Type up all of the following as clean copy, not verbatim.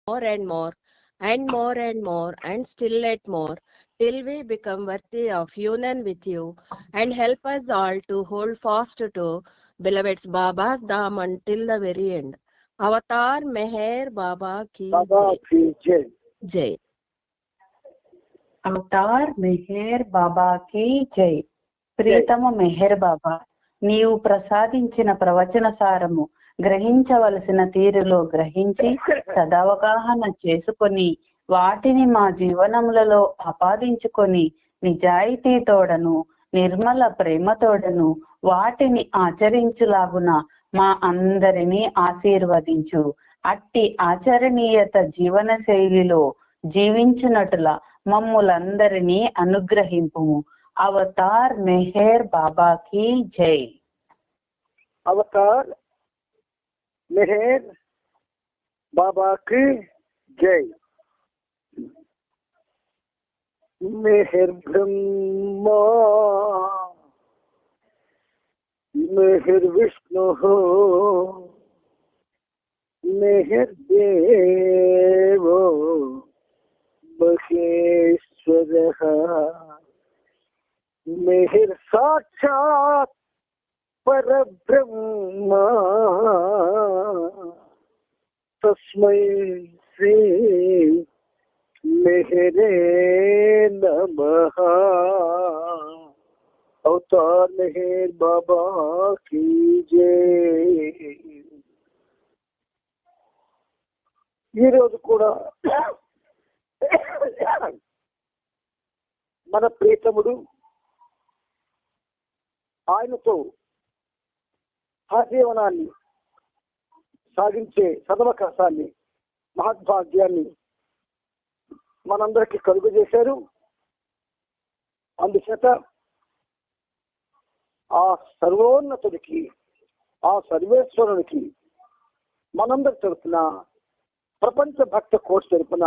more and more, and more and more, and still yet more, till we become worthy of union with you, and help us all to hold fast to beloved's Baba's Dham until the very end. Avatar Meher Baba ki jai. Jai. Avatar Meher బాబాకి జై. ప్రీతమ మెహర్ బాబా, నీవు ప్రసాదించిన ప్రవచన సారము గ్రహించవలసిన తీరులో గ్రహించి సదవగాహన చేసుకొని వాటిని మా జీవనములలో ఆపాదించుకొని నిజాయితీతోడను నిర్మల ప్రేమతోడను వాటిని ఆచరించులాగున మా అందరినీ ఆశీర్వదించు. అట్టి ఆచరణీయత జీవన శైలిలో జీవించునట్ల మమ్ములందరినీ అనుగ్రహింపుము. అవతార్ మెహర్ బాబాకి జై. అవతార్ మెహర్ బాబాకి జై. మెహర్ బ్రహ్మా మెహర్ విష్ణు మెహర్ దేవో మహేశ్వరః మెహర్ సాక్షాత్ పరబ్రహ్మ తస్మై శ్రీ మెహరే నమః. అవతార్ మెహర్ బాబా కీ జై. ఈరోజు కూడా మన ప్రీతముడు ఆయనతో ఆజీవనాన్ని సాగించే సదవకాశాన్ని మహద్భాగ్యాన్ని మనందరికీ కలుగు చేశారు. అందుచేత ఆ సర్వోన్నతుడికి, ఆ సర్వేశ్వరునికి మనందరి తరపున, ప్రపంచ భక్త కోటి తరపున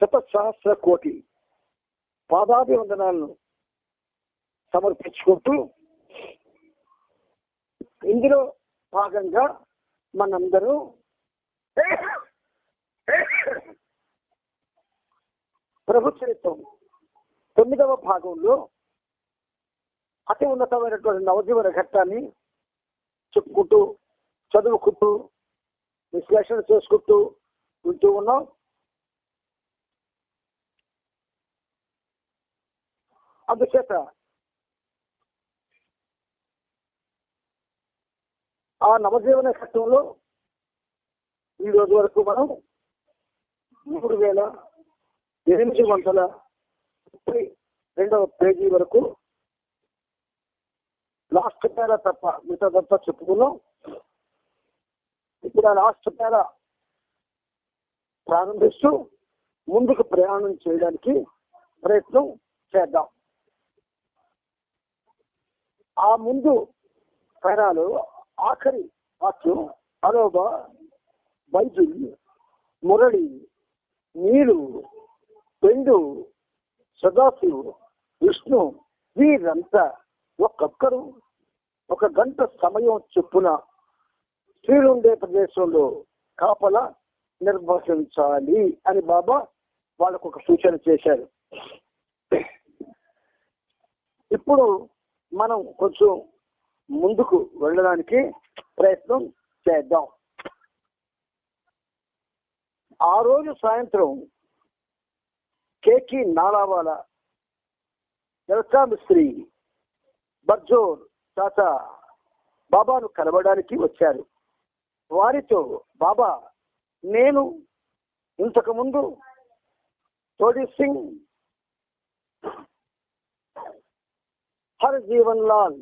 1,000,000 కోటి పాదాభివందనాలను సమర్పించుకుంటూ ఇందులో భాగంగా మనందరూ ప్రభు చరిత్రం 9వ భాగంలో అతి ఉన్నతమైనటువంటి నవజీవన ఘట్టాన్ని చెప్పుకుంటూ, చదువుకుంటూ, విశ్లేషణ చేసుకుంటూ ఉంటూ ఉన్నాం. అందుచేత ఆ నవజీవన ఘట్టంలో ఈ రోజు వరకు మనం 3832వ పేజీ వరకు లాస్ట్ పేరా తప్ప మిగతాదంతా చెప్పుకున్నాం. ఇప్పుడు ఆ లాస్ట్ పేరా ప్రారంభిస్తూ ముందుకు ప్రయాణం చేయడానికి ప్రయత్నం చేద్దాం. ఆ ముందు పేరాలో ఆఖరి వాక్యం అలోబ, బైజుల్, మురళి, నీరు, పెండు, సదాశివు, విష్ణు వీరంతా ఒక్కొక్కరు 1 గంట సమయం చొప్పున స్త్రీలుండే ప్రదేశంలో కాపలా నిర్వహించాలి అని బాబా వాళ్ళకు ఒక సూచన చేశారు. ఇప్పుడు మనం కొంచెం ముందుకు వెళ్ళడానికి ప్రయత్నం చేద్దాం. ఆ రోజు సాయంత్రం కేకి నాలావాల, ఎల్కా మిస్త్రీ, బర్జోర్ చాచా బాబాను కలవడానికి వచ్చారు. వారితో బాబా, నేను ఇంతకుముందు తోడి సింగ్, హర్ జీవన్ లాల్,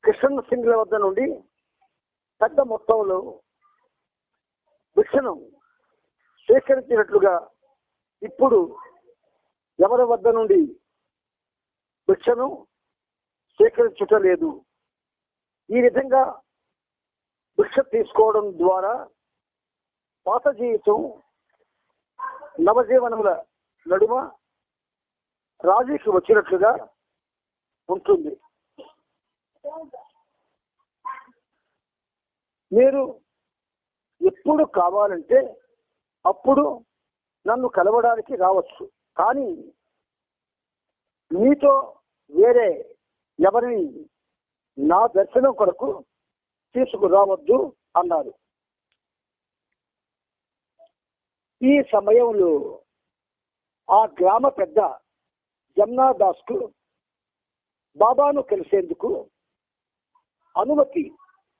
కిషన్ సింగ్ల వద్ద నుండి పెద్ద మొత్తంలో భిక్షను స్వీకరించినట్లుగా ఇప్పుడు ఎవరి వద్ద నుండి భిక్షను స్వీకరించటలేదు. ఈ విధంగా భిక్ష తీసుకోవడం ద్వారా పాత జీవితం నవజీవనముల నడుమ రాజీకి వచ్చినట్లుగా ఉంటుంది. మీరు ఎప్పుడు కావాలంటే అప్పుడు నన్ను కలవడానికి రావచ్చు, కానీ మీతో వేరే ఎవరిని నా దర్శనం కొరకు తీసుకురావద్దు అన్నారు. ఈ సమయంలో ఆ గ్రామ పెద్ద జమ్నాదాస్కు బాబాను కలిసేందుకు అనుమతి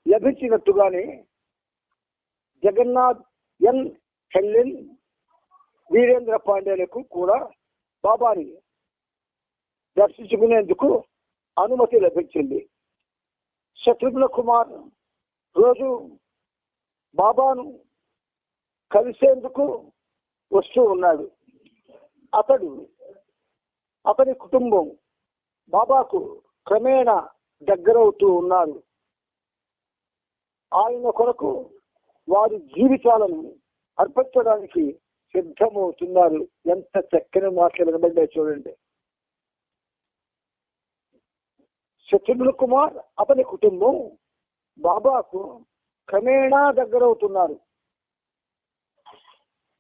లభించినట్టుగానే జగన్నాథ్ ఎన్ హెల్లెన్ వీరేంద్ర పాండేలకు కూడా బాబాని దర్శించుకునేందుకు అనుమతి లభించింది. శత్రుఘ్న కుమార్ రోజు బాబాను కలిసేందుకు వస్తూ ఉన్నాడు. అతని కుటుంబం బాబాకు క్రమేణా దగ్గరవుతూ ఉన్నారు. ఆయన కొరకు వారి జీవితాలను అర్పించడానికి సిద్ధమవుతున్నారు. ఎంత చక్కని మాటలు వినబడ్డాయి చూడండి. శత్రుఘ్న కుమార్ అతని కుటుంబం బాబాకు క్రమేణా దగ్గరవుతున్నారు.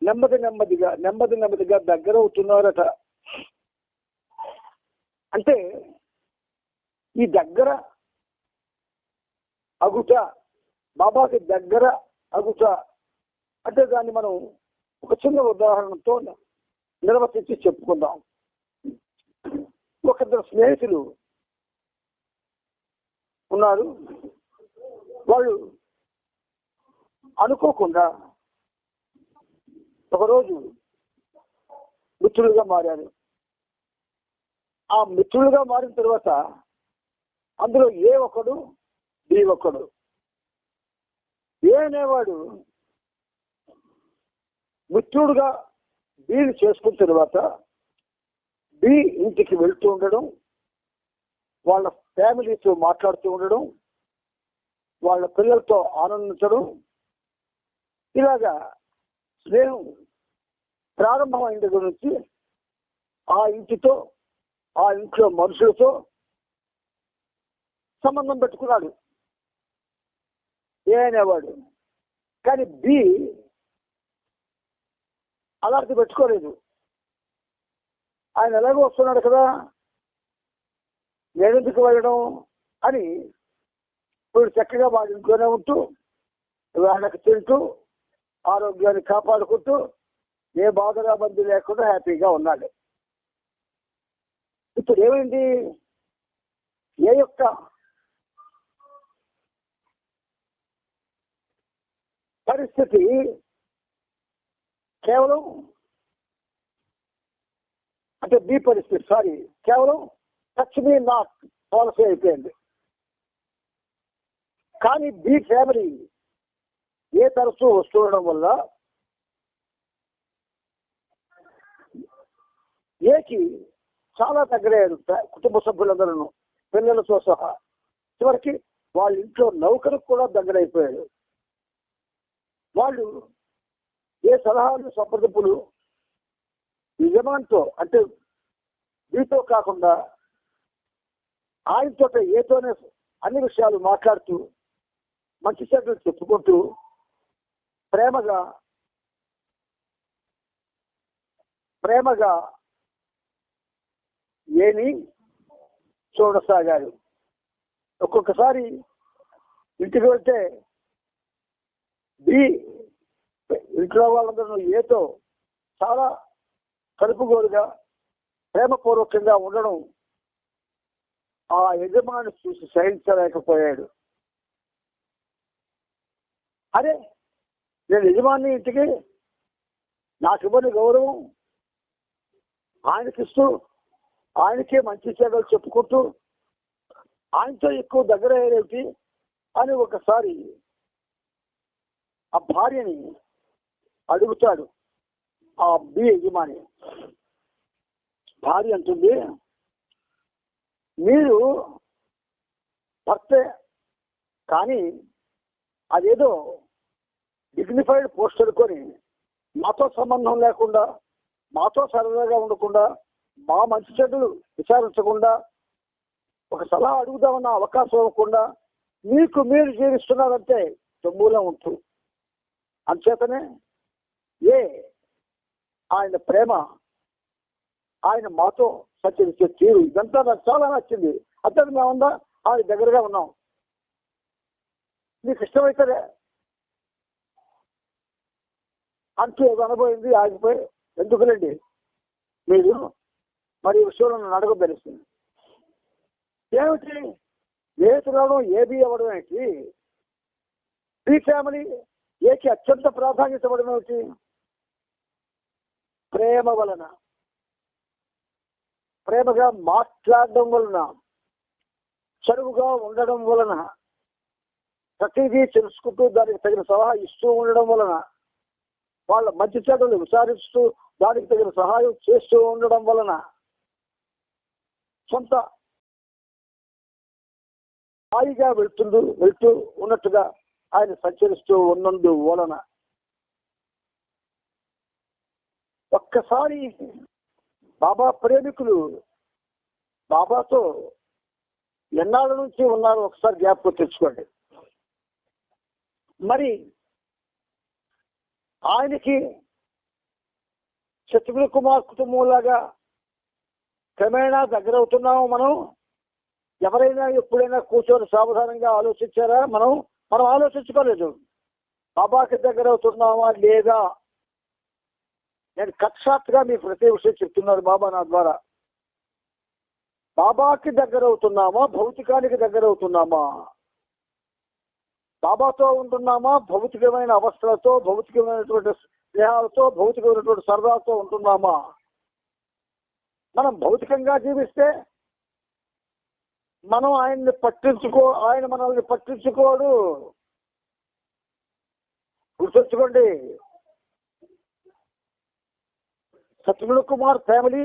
నెమ్మది నెమ్మదిగా దగ్గరవుతున్నారట. అంటే ఈ దగ్గర అగుట, బాబాకి దగ్గర అగుట అంటే దాన్ని మనం ఒక చిన్న ఉదాహరణతో నిర్వచించి చెప్పుకుందాం. ఒకరిద్దరు స్నేహితులు ఉన్నారు. వాళ్ళు అనుకోకుండా ఒకరోజు మిత్రులుగా మారారు. ఆ మిత్రులుగా మారిన తర్వాత అందులో ఏ ఒకడు బి ఒకడు. ఏ అనేవాడు మిత్రుడుగా బీని చేసుకున్న తర్వాత బి ఇంటికి వెళ్తూ ఉండడం, వాళ్ళ ఫ్యామిలీతో మాట్లాడుతూ ఉండడం, వాళ్ళ పిల్లలతో ఆనందించడం, ఇలాగా స్నేహం ప్రారంభమైన దగ్గర నుంచి ఆ ఇంటితో, ఆ ఇంట్లో మనుషులతో సంబంధం పెట్టుకున్నాడు ఏ అనేవాడు. కానీ బి అలాంటి పెట్టుకోలేదు. ఆయన ఎలాగో వస్తున్నాడు కదా, నేనెందుకు వెళ్ళడం అని ఇప్పుడు చక్కగా వాళ్ళ ఇంట్లోనే ఉంటూ వాళ్ళకి తింటూ ఆరోగ్యాన్ని కాపాడుకుంటూ ఏ బాధగా బంది లేకుండా హ్యాపీగా ఉన్నాడు. ఇప్పుడు ఏమైంది, ఏ యొక్క పరిస్థితి కేవలం అంటే బి పరిస్థితి కేవలం టచ్ మీ నాట్ పాలసీ అయిపోయింది. కానీ బి ఫ్యామిలీ ఏ తరచూ వస్తుండడం వల్ల ఏకి చాలా దగ్గరయ్యారు కుటుంబ సభ్యులందరూ, పిల్లలతో సహా. చివరికి వాళ్ళ ఇంట్లో నౌకరికి కూడా దగ్గరైపోయాడు. వాళ్ళు ఏ సలహాలు సంప్రదింపులు యజమానితో అంటే వీతో కాకుండా ఆయనతో ఏతోనే అన్ని విషయాలు మాట్లాడుతూ మంచి చెడ్డలు చెప్పుకుంటూ ప్రేమగా ఏమి చూడసాగారు. ఒక్కొక్కసారి ఇంటికి వెళ్తే బి ఇంట్లో వాళ్ళందరూ ఏతో చాలా కలుపుగోలుగా ప్రేమపూర్వకంగా ఉండడం ఆ యజమాని చూసి సహించలేకపోయాడు. అరే, నేను యజమాని ఇంటికి నాకు ఇవ్వని గౌరవం ఆయనకిస్తూ ఆయనకే మంచి చెడ్డలు చెప్పుకుంటూ ఆయనతో ఎక్కువ దగ్గర అయ్యేటి అని ఒకసారి ఆ భార్యని అడుగుతాడు ఆ బి యజమాని. భార్య అంటుంది, మీరు భర్తే కానీ అదేదో డిగ్నిఫైడ్ పోస్ట్ అనుకొని మాతో సంబంధం లేకుండా, మాతో సరదాగా ఉండకుండా, మా మంచి చెడ్డలు విచారించకుండా, ఒక సలహా అడుగుదామన్న అవకాశం ఇవ్వకుండా మీకు మీరు జీవిస్తున్నారంటే తొమ్ములో ఉంటూ అంచేతనే ఆయన ప్రేమ, ఆయన మాతో సంచరించే తీరు, ఇదంతా నాకు చాలా నచ్చింది. అంతే మేముందా ఆయన దగ్గరగా ఉన్నాం, మీకు ఇష్టమైతే అంటూ ఏదో అనుభవింది ఆగిపోయి ఎందుకులేండి మీరు మరి ఈ విషయంలో నన్ను అడగబెలుస్తుంది ఏమిటి స్నేహితురావడం ఏబి అవ్వడం ఏంటి, ఈ ఫ్యామిలీ ఏకి అత్యంత ప్రాధాన్యత ఇవ్వడం ఏమిటి? ప్రేమ వలన, ప్రేమగా మాట్లాడడం వలన, చదువుగా ఉండడం వలన, ప్రతిదీ తెలుసుకుంటూ దానికి తగిన సలహా ఇస్తూ ఉండడం వలన, వాళ్ళ మంచి చెడులు విచారిస్తూ దానికి తగిన సహాయం చేస్తూ ఉండడం వలన, సొంత హాయిగా వెళ్తూ ఉన్నట్టుగా ఆయన సంచరిస్తూ ఉన్నందు వలన ఒక్కసారి బాబా ప్రేమికులు బాబాతో ఎన్నాళ్ళ నుంచి ఉన్నారు ఒకసారి జ్ఞాపకం తెచ్చుకోండి. మరి ఆయనకి శత్రుఘ్న కుమార్ కుటుంబంలాగా క్రమేణా దగ్గరవుతున్నాము మనం. ఎవరైనా ఎప్పుడైనా కూర్చొని సావధానంగా ఆలోచించారా? మనం ఆలోచించుకోలేదు. బాబాకి దగ్గర అవుతున్నామా లేదా? నేను కక్షాత్గా మీకు ప్రతి విషయం చెప్తున్నారు బాబా నా ద్వారా. బాబాకి దగ్గర అవుతున్నామా, భౌతికానికి దగ్గర అవుతున్నామా? బాబాతో ఉంటున్నామా, భౌతికమైన అవస్థలతో, భౌతికమైనటువంటి స్నేహాలతో, భౌతికమైనటువంటి సరదాతో ఉంటున్నామా? మనం భౌతికంగా జీవిస్తే మనం ఆయన మనల్ని పట్టించుకోడు. గుర్తుంచుకోండి, శత్రుఘ్న కుమార్ ఫ్యామిలీ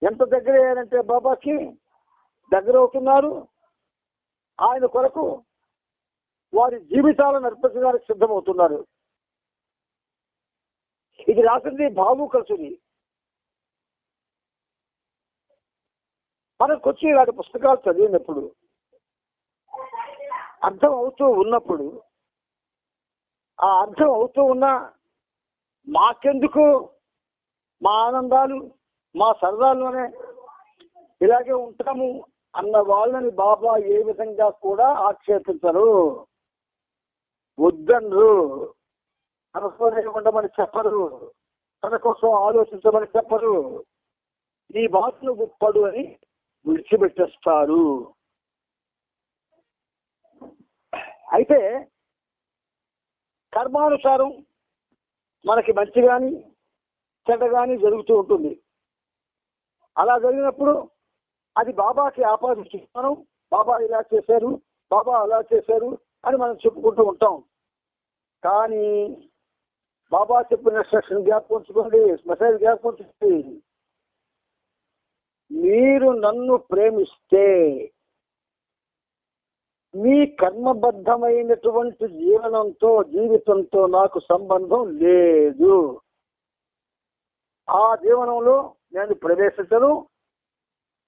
ఎంత దగ్గర అయ్యారంటే బాబాకి దగ్గర అవుతున్నారు. ఆయన కొరకు వారి జీవితాలను అర్పించడానికి సిద్ధమవుతున్నారు. ఇది రాసింది బాబు కల్సుని. మనకు వచ్చి ఇలాంటి పుస్తకాలు చదివినప్పుడు, అర్థం అవుతూ ఉన్నప్పుడు, ఆ అర్థం అవుతూ ఉన్నా మాకెందుకు, మా ఆనందాలు మా సరదాల్లోనే ఇలాగే ఉంటాము అన్న వాళ్ళని బాబా ఏ విధంగా కూడా ఆక్షేపించరు, వద్దనరు. తనతోనే ఉండమని చెప్పరు, తన కోసం ఆలోచించమని చెప్పరు. నీ బాధను గొప్పడు అని విడిచిపెట్టేస్తారు. అయితే కర్మానుసారం మనకి మంచి కానీ చెడ్డ కానీ జరుగుతూ ఉంటుంది. అలా జరిగినప్పుడు అది బాబాకి ఆపాదిస్తున్నాం. బాబా ఇలా చేశారు, బాబా అలా చేశారు అని మనం చెప్పుకుంటూ ఉంటాం. కానీ బాబా చెప్పిన ఇన్స్ట్రక్షన్ జ్ఞాపకంచుకోండి, మెసేజ్ జ్ఞాపకంచుకోండి. మీరు నన్ను ప్రేమిస్తే మీ కర్మబద్ధమైనటువంటి జీవితంతో నాకు సంబంధం లేదు. ఆ జీవనంలో నేను ప్రవేశించను,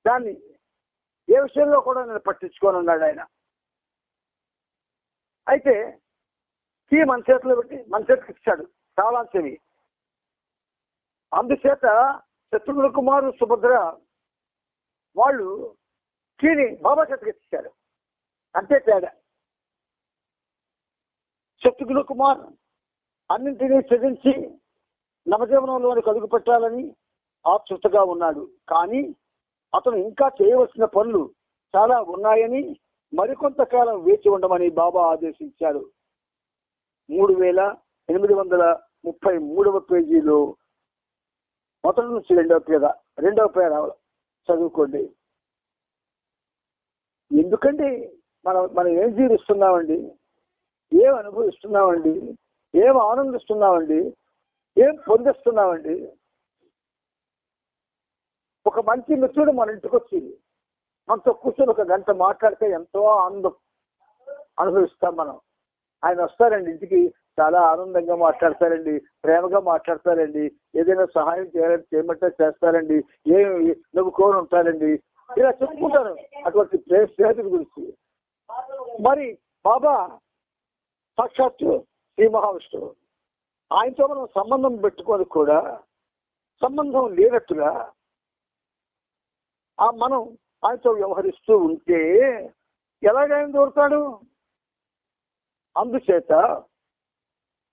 దాన్ని ఏ విషయంలో కూడా నేను పట్టించుకోనన్నాడు ఆయన. అయితే కీ మన చేతిలో పెట్టి మన చేతికి ఇచ్చాడు చాలా చెవి. అందుచేత శత్రుఘ్న కుమారు సుభద్ర వాళ్ళు కీని బాబా చేతికి ఇచ్చారు. అంతే తేడా. శత్రుఘ్న కుమార్ అన్నింటినీ త్యజించి నవజీవనంలోనికి అడుగు పెట్టాలని ఆతృతగా ఉన్నాడు. కానీ అతను ఇంకా చేయవలసిన పనులు చాలా ఉన్నాయని మరికొంతకాలం వేచి ఉండమని బాబా ఆదేశించాడు. 3833వ పేజీలో మొదటి నుంచి రెండవ పేర చదువుకోండి. ఎందుకండి మనం ఏం జీవిస్తున్నామండి, ఏం అనుభవిస్తున్నామండి, ఏం ఆనందిస్తున్నామండి, ఏం పొందిస్తున్నామండి? ఒక మంచి మిత్రుడు మన ఇంటికి వచ్చి మనతో కూర్చొని ఒక గంట మాట్లాడితే ఎంతో ఆనందం అనుభవిస్తాం మనం. ఆయన వస్తారండి ఇంటికి, చాలా ఆనందంగా మాట్లాడతారండి, ప్రేమగా మాట్లాడతారండి, ఏదైనా సహాయం చేయమంటే చేస్తారండి, ఏమి నవ్వుకొని ఉంటారండి, ఇలా చెప్పుకుంటారు అటువంటి స్నేహితుడి గురించి. మరి బాబా సాక్షాత్తు శ్రీ మహావిష్ణువు. ఆయనతో మనం సంబంధం పెట్టుకొని కూడా సంబంధం లేనట్టుగా మనం ఆయనతో వ్యవహరిస్తూ ఉంటే ఎలాగైనా దొరుకుతాడు? అందుచేత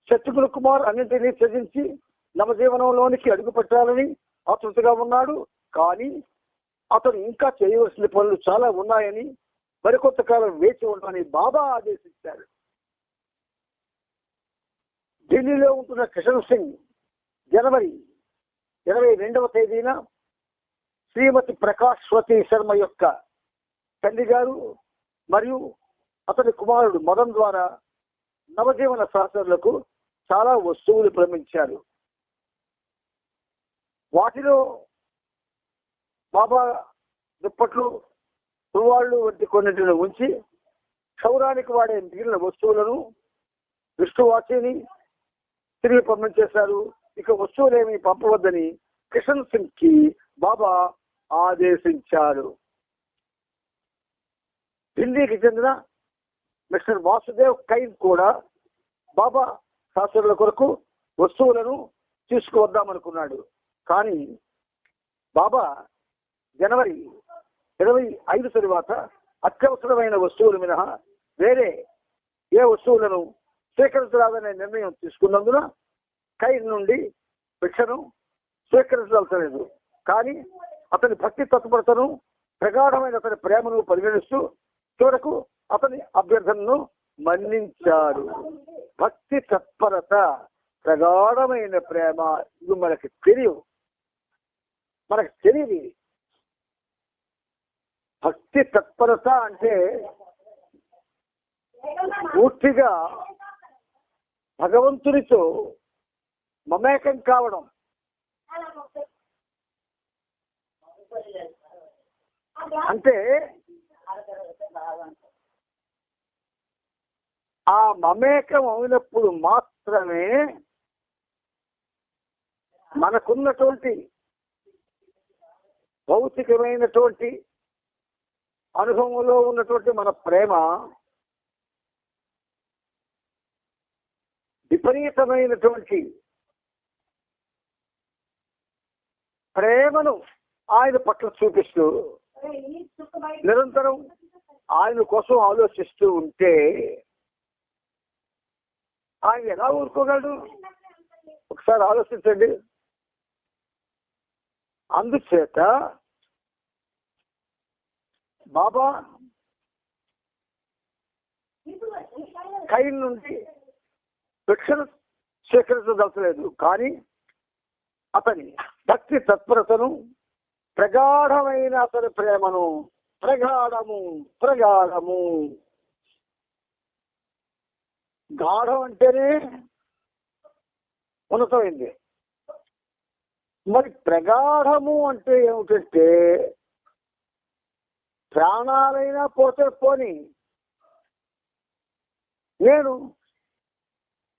శత్రుఘ్న కుమార్ అన్నింటినీ త్యజించి నవజీవనంలోనికి అడుగు పెట్టాలని ఆతృతగా ఉన్నాడు. కానీ అతను ఇంకా చేయవలసిన పనులు చాలా ఉన్నాయని, మరికొంతకాలం వేచి ఉండమని బాబా ఆదేశించారు. ఢిల్లీలో ఉంటున్న కిషన్ సింగ్ జనవరి 22వ తేదీన శ్రీమతి ప్రకాశ్వతి శర్మ యొక్క తల్లి గారు మరియు అతని కుమారుడు మదన్ ద్వారా నవజీవన సహచరులకు చాలా వస్తువులు ప్రమించారు. వాటిలో బాబా దుప్పట్లు, తువ్వాళ్ళు వంటి కొన్నింటిని ఉంచి క్షౌరానికి వాడే మిగిలిన వస్తువులను విష్ణువాచిని తిరిగి పంపించేశారు. ఇక వస్తువులేమీ పంపవద్దని కిషన్ సింగ్ కి బాబా ఆదేశించారు. ఢిల్లీకి చెందిన మిస్టర్ వాసుదేవ్ కైన్ కూడా బాబా శాస్త్రుల కొరకు వస్తువులను తీసుకువద్దామనుకున్నాడు. కానీ బాబా జనవరి 25 తరువాత అత్యవసరమైన వస్తువులు మినహా వేరే ఏ వస్తువులను స్వీకరించరాదనే నిర్ణయం తీసుకున్నందున కైన్ నుండి భిక్షను స్వీకరించలేదు. కానీ అతని భక్తి తత్పరతను, ప్రగాఢమైన అతని ప్రేమను పరిగణిస్తూ చివరకు అతని అభ్యర్థనను మన్నించారు. భక్తి తత్పరత, ప్రగాఢమైన ప్రేమ ఇది మనకి తెలియదు. భక్తి తత్పరత అంటే పూర్తిగా భగవంతునితో మమేకం కావడం. అంటే ఆ మమేకం అయినప్పుడు మాత్రమే మనకున్నటువంటి భౌతికమైనటువంటి అనుభవంలో ఉన్నటువంటి మన ప్రేమ విపరీతమైనటువంటి ప్రేమను ఆయన పట్ల చూపిస్తూ నిరంతరం ఆయన కోసం ఆలోచిస్తూ ఉంటే ఆయన ఎలా ఊరుకోగలడు? ఒకసారి ఆలోచించండి. అందుచేత బాబా కైన్ నుండి భిక్షను స్వీకరించదలచలేదు. కానీ అతని భక్తి తత్పరతను, ప్రగాఢమైన అతని ప్రేమను, ప్రగాఢము గాఢం అంటేనే ఉన్నతమైంది. మరి ప్రగాఢము అంటే ఏమిటంటే ప్రాణాలైనా పోతే పోని నేను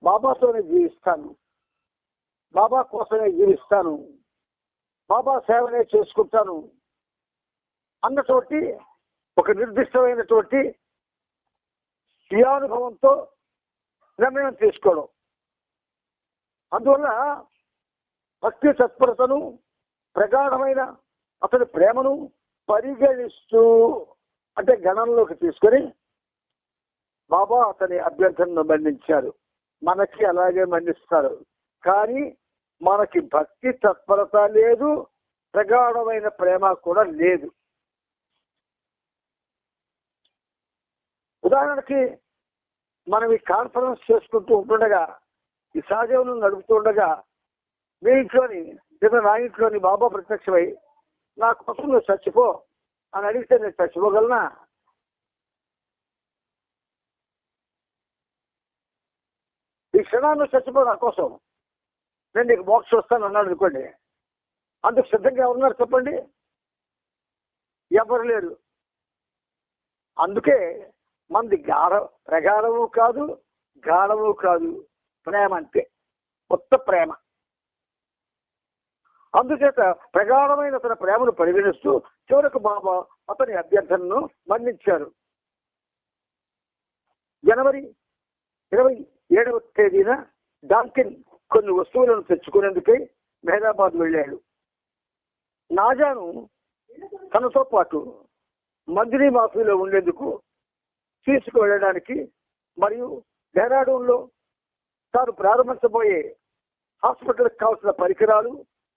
బాబాతోనే జీవిస్తాను, బాబా కోసమే జీవిస్తాను, బాబా సేవనే చేసుకుంటాను అన్నతోటి ఒక నిర్దిష్టమైనటువంటి స్వీయానుభవంతో నిర్ణయం తీసుకోవడం. అందువల్ల భక్తి తత్పరతను, ప్రగాఢమైన అతని ప్రేమను పరిగణిస్తూ అంటే గణంలోకి తీసుకొని బాబా అతని అభ్యర్థనను మన్నించారు. మనకి అలాగే మన్నిస్తారు. కానీ మనకి భక్తి తత్పరత లేదు, ప్రగాఢమైన ప్రేమ కూడా లేదు. ఉదాహరణకి మనం ఈ కాన్ఫరెన్స్ చేసుకుంటూ ఉంటుండగా, ఈ సహజీవనం నడుపుతుండగా మీ ఇంట్లోని లేదా నా ఇంట్లోని బాబా ప్రత్యక్షమై నా కోసం నువ్వు చచ్చిపో అని అడిగితే నేను చచ్చిపోగలనా? ఈ క్షణాన్ని చచ్చిపో నా కోసం, నేను నీకు మోక్షం వస్తాను అన్నాడు అనుకోండి, అందుకు సిద్ధంగా ఎవరున్నారు చెప్పండి? ఎవరు లేరు. అందుకే మంది ప్రగాఢము కాదు, గాఢము కాదు, ప్రేమ అంతే, కొత్త ప్రేమ. అందుచేత ప్రగాఢమైన తన ప్రేమను పరిగణిస్తూ చివరకు బాబా అతని అభ్యర్థనను మన్నించారు. జనవరి 27వ తేదీన డాంకిన్ కొన్ని వస్తువులను తెచ్చుకునేందుకై మెహరాబాద్ వెళ్ళాడు. నాజాను తనతో పాటు మంజరీ మాఫీలో ఉండేందుకు తీసుకువెళ్ళడానికి మరియు డెహ్రాడూన్లో తాను ప్రారంభించబోయే హాస్పిటల్కి కావాల్సిన పరికరాలు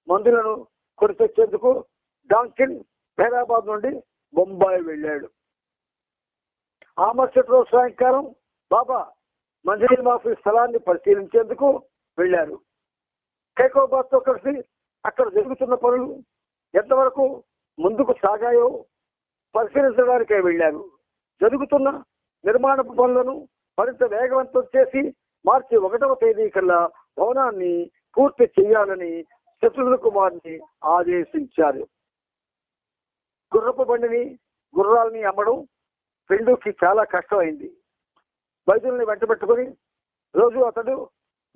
మందులను కొని తెచ్చేందుకు డాంకిన్ మెహరాబాద్ నుండి బొంబాయి వెళ్ళాడు. ఆ మరుసటి రోజు సాయంకాలం బాబా మంజరీ మాఫీ స్థలాన్ని పరిశీలించేందుకు వెళ్ళారు. ఖైకోబాద్తో కలిసి అక్కడ జరుగుతున్న పనులు ఎంతవరకు ముందుకు సాగాయో పరిశీలించడానికై వెళ్ళారు. జరుగుతున్న నిర్మాణపు పనులను మరింత వేగవంతం చేసి మార్చి 1వ తేదీ కల్లా భవనాన్ని పూర్తి చేయాలని శత్రుఘ్న కుమార్ని ఆదేశించారు. గుర్రపు బండిని గుర్రాలని అమ్మడం పెండుకి చాలా కష్టమైంది. వైద్యుల్ని వెంట పెట్టుకుని రోజు అతడు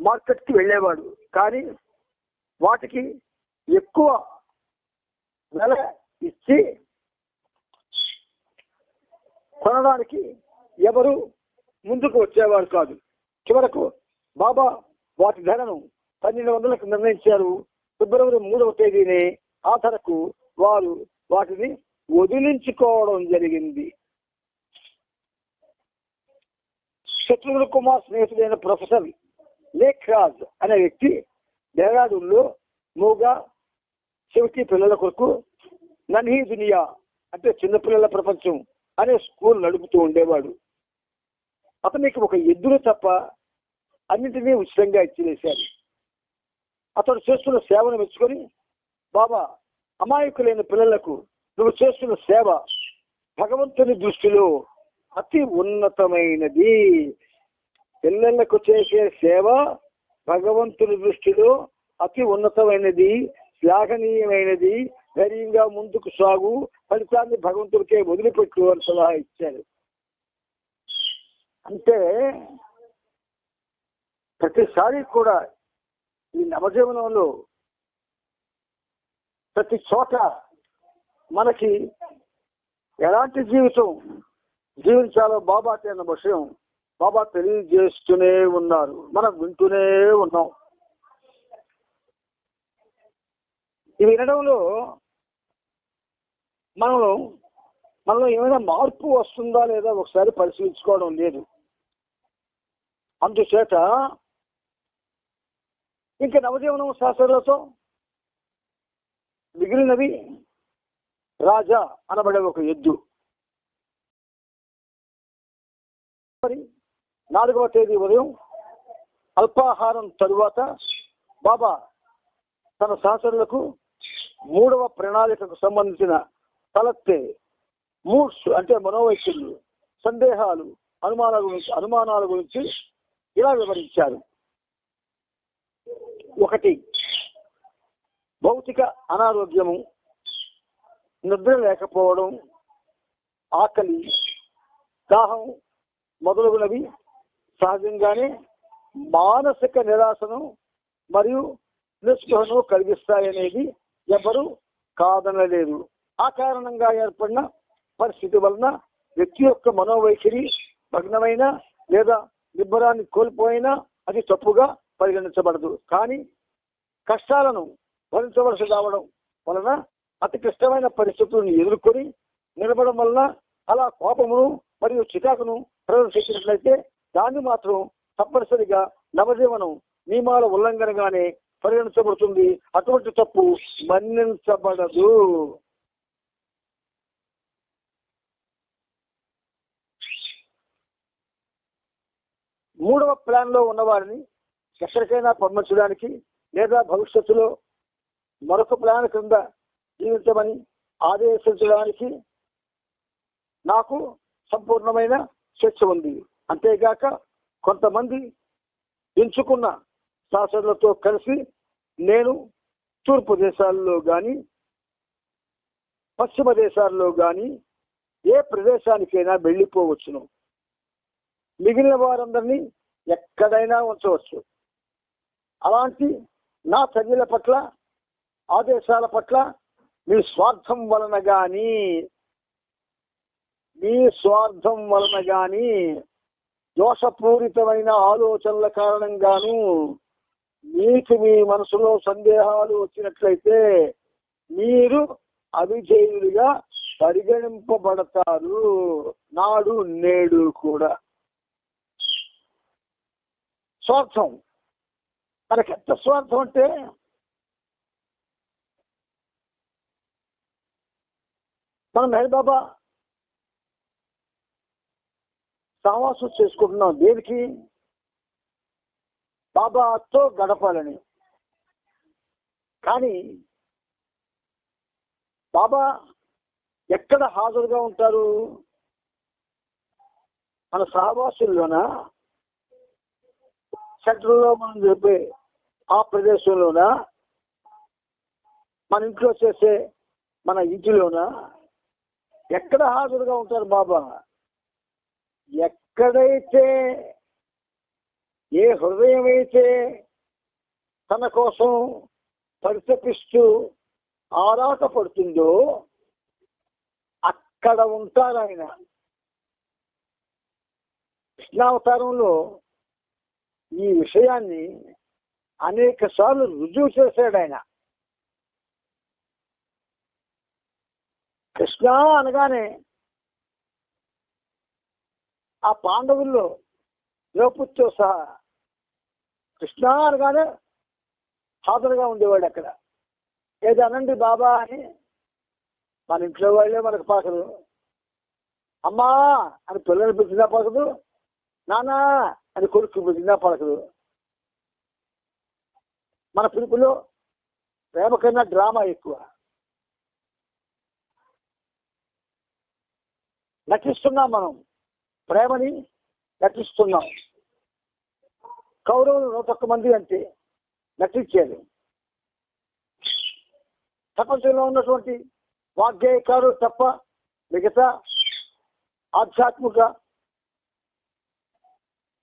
మార్కెట్కి వెళ్ళేవాడు. కానీ వాటికి ఎక్కువ వెల ఇచ్చి కొనడానికి ఎవరు ముందుకు వచ్చేవారు కాదు. చివరకు బాబా వాటి ధరను 1200కు నిర్ణయించారు. ఫిబ్రవరి 3వ తేదీనే ఆ ధరకు వారు వాటిని వదిలించుకోవడం జరిగింది. శత్రుఘ్న కుమార్ స్నేహితుడైన ప్రొఫెసర్ లేఖ్ రాజ్ అనే వ్యక్తి డెహ్రాడూన్లో మూగా చెవిటి పిల్లల కొరకు నన్హీ దునియా అంటే చిన్నపిల్లల ప్రపంచం అనే స్కూల్ నడుపుతూ ఉండేవాడు. అతనికి ఒక ఎద్దును తప్ప అన్నింటినీ ఉచితంగా ఇచ్చివేశారు. అతడు చేస్తున్న సేవను మెచ్చుకొని బాబా అమాయకులైన పిల్లలకు నువ్వు చేస్తున్న సేవ భగవంతుని దృష్టిలో అతి ఉన్నతమైనది. పిల్లలకు చేసే సేవ భగవంతుని దృష్టిలో అతి ఉన్నతమైనది, శ్లాఘనీయమైనది. ధైర్యంగా ముందుకు సాగు, ఫలితాన్ని భగవంతుడికే వదిలిపెట్టు అని సలహా ఇచ్చారు. అంటే ప్రతిసారి కూడా ఈ నవజీవనంలో ప్రతి చోట మనకి ఎలాంటి జీవితం జీవించాలో బాబా అన్న విషయం బాబా తెలియజేస్తూనే ఉన్నారు. మనం వింటూనే ఉన్నాం. ఇవి వినడంలో మనలో ఏమైనా మార్పు వస్తుందా లేదా ఒకసారి పరిశీలించుకోవడం లేదు. అందుచేత ఇంకా నవజీవనం శాస్త్రాలతో మిగిలినవి రాజా అనబడే ఒక ఎద్దు. 4వ తేదీ ఉదయం అల్పాహారం తరువాత బాబా తన సహచరులకు 3వ ప్రణాళికకు సంబంధించిన తలెత్తే మూడ్స్ అంటే మనోవైఖరులు, సందేహాలు, అనుమానాల గురించి ఇలా వివరించారు. 1 భౌతిక అనారోగ్యము, నిద్ర లేకపోవడం, ఆకలి, దాహం మొదలగునవి సహజంగానే మానసిక నిరాశను మరియు నిస్పృహను కలిగిస్తాయనేది ఎవరు కాదనలేదు. ఆ కారణంగా ఏర్పడిన పరిస్థితి వలన వ్యక్తి యొక్క మనోవైఖరి భగ్నమైన లేదా నిబ్బరాన్ని కోల్పోయినా అది తప్పుగా పరిగణించబడదు. కానీ కష్టాలను భరించవలసి రావడం వలన అతి క్లిష్టమైన పరిస్థితులను ఎదుర్కొని నిలబడడం వలన అలా కోపమును మరియు చికాకును ప్రదర్శించినట్లయితే దాన్ని మాత్రం తప్పనిసరిగా నవజీవనం నియమాల ఉల్లంఘనగానే పరిగణించబడుతుంది. అటువంటి తప్పు మన్నించబడదు. మూడవ ప్లాన్ లో ఉన్నవారిని ఎక్కడికైనా పంపించడానికి లేదా భవిష్యత్తులో మరొక ప్లాన్ కింద జీవించమని ఆదేశించడానికి నాకు సంపూర్ణమైన స్వేచ్ఛ ఉంది. అంతేగాక కొంతమంది ఎంచుకున్న శాసనలతో కలిసి నేను తూర్పు దేశాల్లో కానీ పశ్చిమ దేశాల్లో కానీ ఏ ప్రదేశానికైనా వెళ్ళిపోవచ్చును. మిగిలిన వారందరినీ ఎక్కడైనా ఉంచవచ్చు. అలాంటి నా చర్యల పట్ల ఆదేశాల పట్ల మీ స్వార్థం వలన కానీ దోషపూరితమైన ఆలోచనల కారణంగాను మీకు మీ మనసులో సందేహాలు వచ్చినట్లయితే మీరు అవిధేయులుగా పరిగణింపబడతారు నాడు నేడు కూడా. స్వార్థం, మనకి ఎంత స్వార్థం అంటే మనం మెహర్ బాబా సహవాసం చేసుకుంటున్నాం. దేనికి? బాబాతో గడపాలని. కానీ బాబా ఎక్కడ హాజరుగా ఉంటారు? మన సహవాసుల్లోనా, సెంటర్లో మనం చెప్పే ఆ ప్రదేశంలోనా, మన ఇంట్లో చేసే మన ఇంటిలోనా? ఎక్కడ హాజరుగా ఉంటారు బాబా? ఎక్కడైతే ఏ హృదయం అయితే తన కోసం పరితపిస్తూ ఆరాట పడుతుందో అక్కడ ఉంటారు ఆయన. కృష్ణావతారంలో ఈ విషయాన్ని అనేక సార్లు రుజువు చేశాడు ఆయన. కృష్ణ అనగానే ఆ పాండవుల్లో ద్రౌపదితో సహా కృష్ణ అనగానే హాజరుగా ఉండేవాడు అక్కడ. ఏది అనండి బాబా అని మన ఇంట్లో వాళ్ళే మనకు పలకదు, అమ్మా అని పిల్లలు పిలిచినా పలకదు, నానా అని కొడుకు పిలిచినా పలకదు. మన పిలుపులో ప్రేమ కన్నా డ్రామా ఎక్కువ. నటిస్తున్నాం, మనం ప్రేమని నటిస్తున్నాం. కౌరవులు 101 మంది అంటే నటించారు. ప్రపంచంలో ఉన్నటువంటి వాగ్గేయకారులు తప్ప మిగతా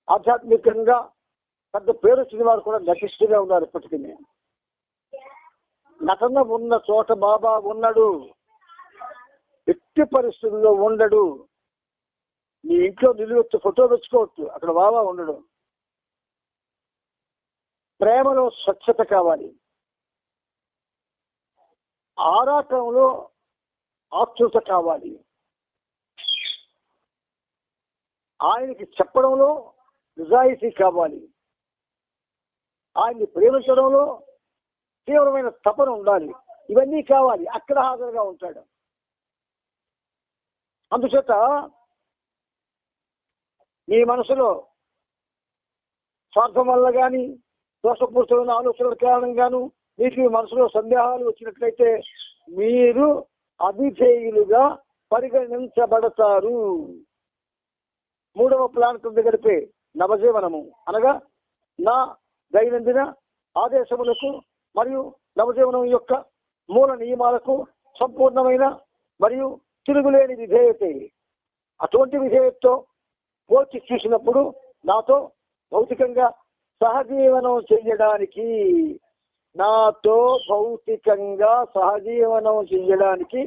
ఆధ్యాత్మికంగా పెద్ద పేరు వచ్చిన వారు కూడా నటిస్తూనే ఉన్నారు ఇప్పటికీ. నటన ఉన్న చోట బాబా ఉన్నాడు, ఎట్టి పరిస్థితుల్లో ఉండడు. నీ ఇంట్లో నిలువెత్తు ఫోటో తెచ్చుకోవచ్చు, అక్కడ బాబా ఉండడు. ప్రేమలో స్వచ్ఛత కావాలి, ఆరాటంలో ఆతృత కావాలి, ఆయనకి చెప్పడంలో నిజాయితీ కావాలి, ఆయన్ని ప్రేమించడంలో తీవ్రమైన తపన ఉండాలి. ఇవన్నీ కావాలి, అక్కడ హాజరుగా ఉంటాడు. అందుచేత నీ మనసులో స్వార్థం వల్ల కానీ దోషపూరితమైన ఆలోచనల కారణంగాను మీకు మీ మనసులో సందేహాలు వచ్చినట్లయితే మీరు అవిధేయులుగా పరిగణించబడతారు. 3వ ప్లాన్ కింద గడిపే నవజీవనము అనగా నా దైనందిన ఆదేశములకు మరియు నవజీవనం యొక్క మూల నియమాలకు సంపూర్ణమైన మరియు తిరుగులేని విధేయత. అటువంటి విధేయతతో పోల్చి చూసినప్పుడు నాతో భౌతికంగా సహజీవనం చేయడానికి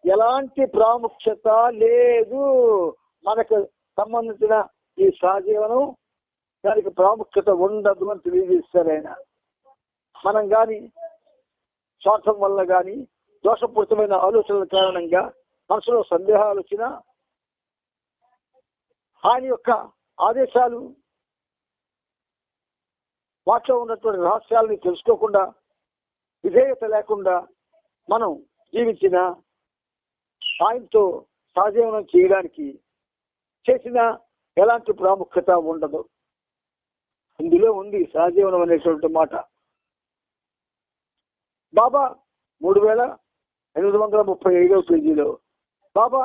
ఎలాంటి ప్రాముఖ్యత లేదు. మనకు సంబంధించిన ఈ సహజీవనం దానికి ప్రాముఖ్యత ఉండదు అని తెలియజేస్తారు ఆయన. మనం కానీ స్వార్థం వల్ల కానీ దోషపూరితమైన ఆలోచనల కారణంగా మనసులో సందేహాలు వచ్చినా ఆయన యొక్క ఆదేశాలు వాటిలో ఉన్నటువంటి రహస్యాలని తెలుసుకోకుండా విధేయత లేకుండా మనం జీవించిన ఆయనతో సహజీవనం చేయడానికి చేసిన ఎలాంటి ప్రాముఖ్యత ఉండదు. ఇందులో ఉంది సహజీవనం అనేటువంటి మాట. బాబా 3835వ పేజీలో బాబా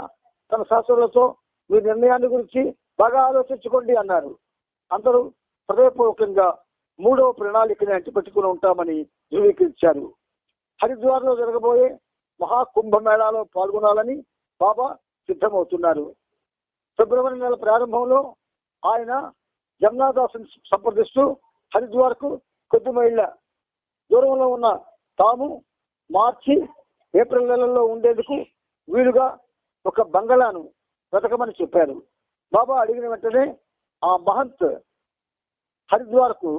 తన శాస్త్రులతో మీ నిర్ణయాన్ని గురించి బాగా ఆలోచించుకోండి అన్నారు. అందరూ హృదయపూర్వకంగా 3వ ప్రణాళికని అంటిపెట్టుకుని ఉంటామని ధృవీకరించారు. హరిద్వార్లో జరగబోయే మహాకుంభమేళాలో పాల్గొనాలని బాబా సిద్ధమవుతున్నారు. ఫిబ్రవరి నెల ప్రారంభంలో ఆయన జమునాదాసుని సంప్రదిస్తూ హరిద్వార్కు కొద్ది మైళ్ళ దూరంలో ఉన్న తాము మార్చి ఏప్రిల్ నెలల్లో ఉండేందుకు వీలుగా ఒక బంగళాను వెతకమని చెప్పారు. బాబా అడిగిన వెంటనే ఆ మహంత్ హరిద్వార్కు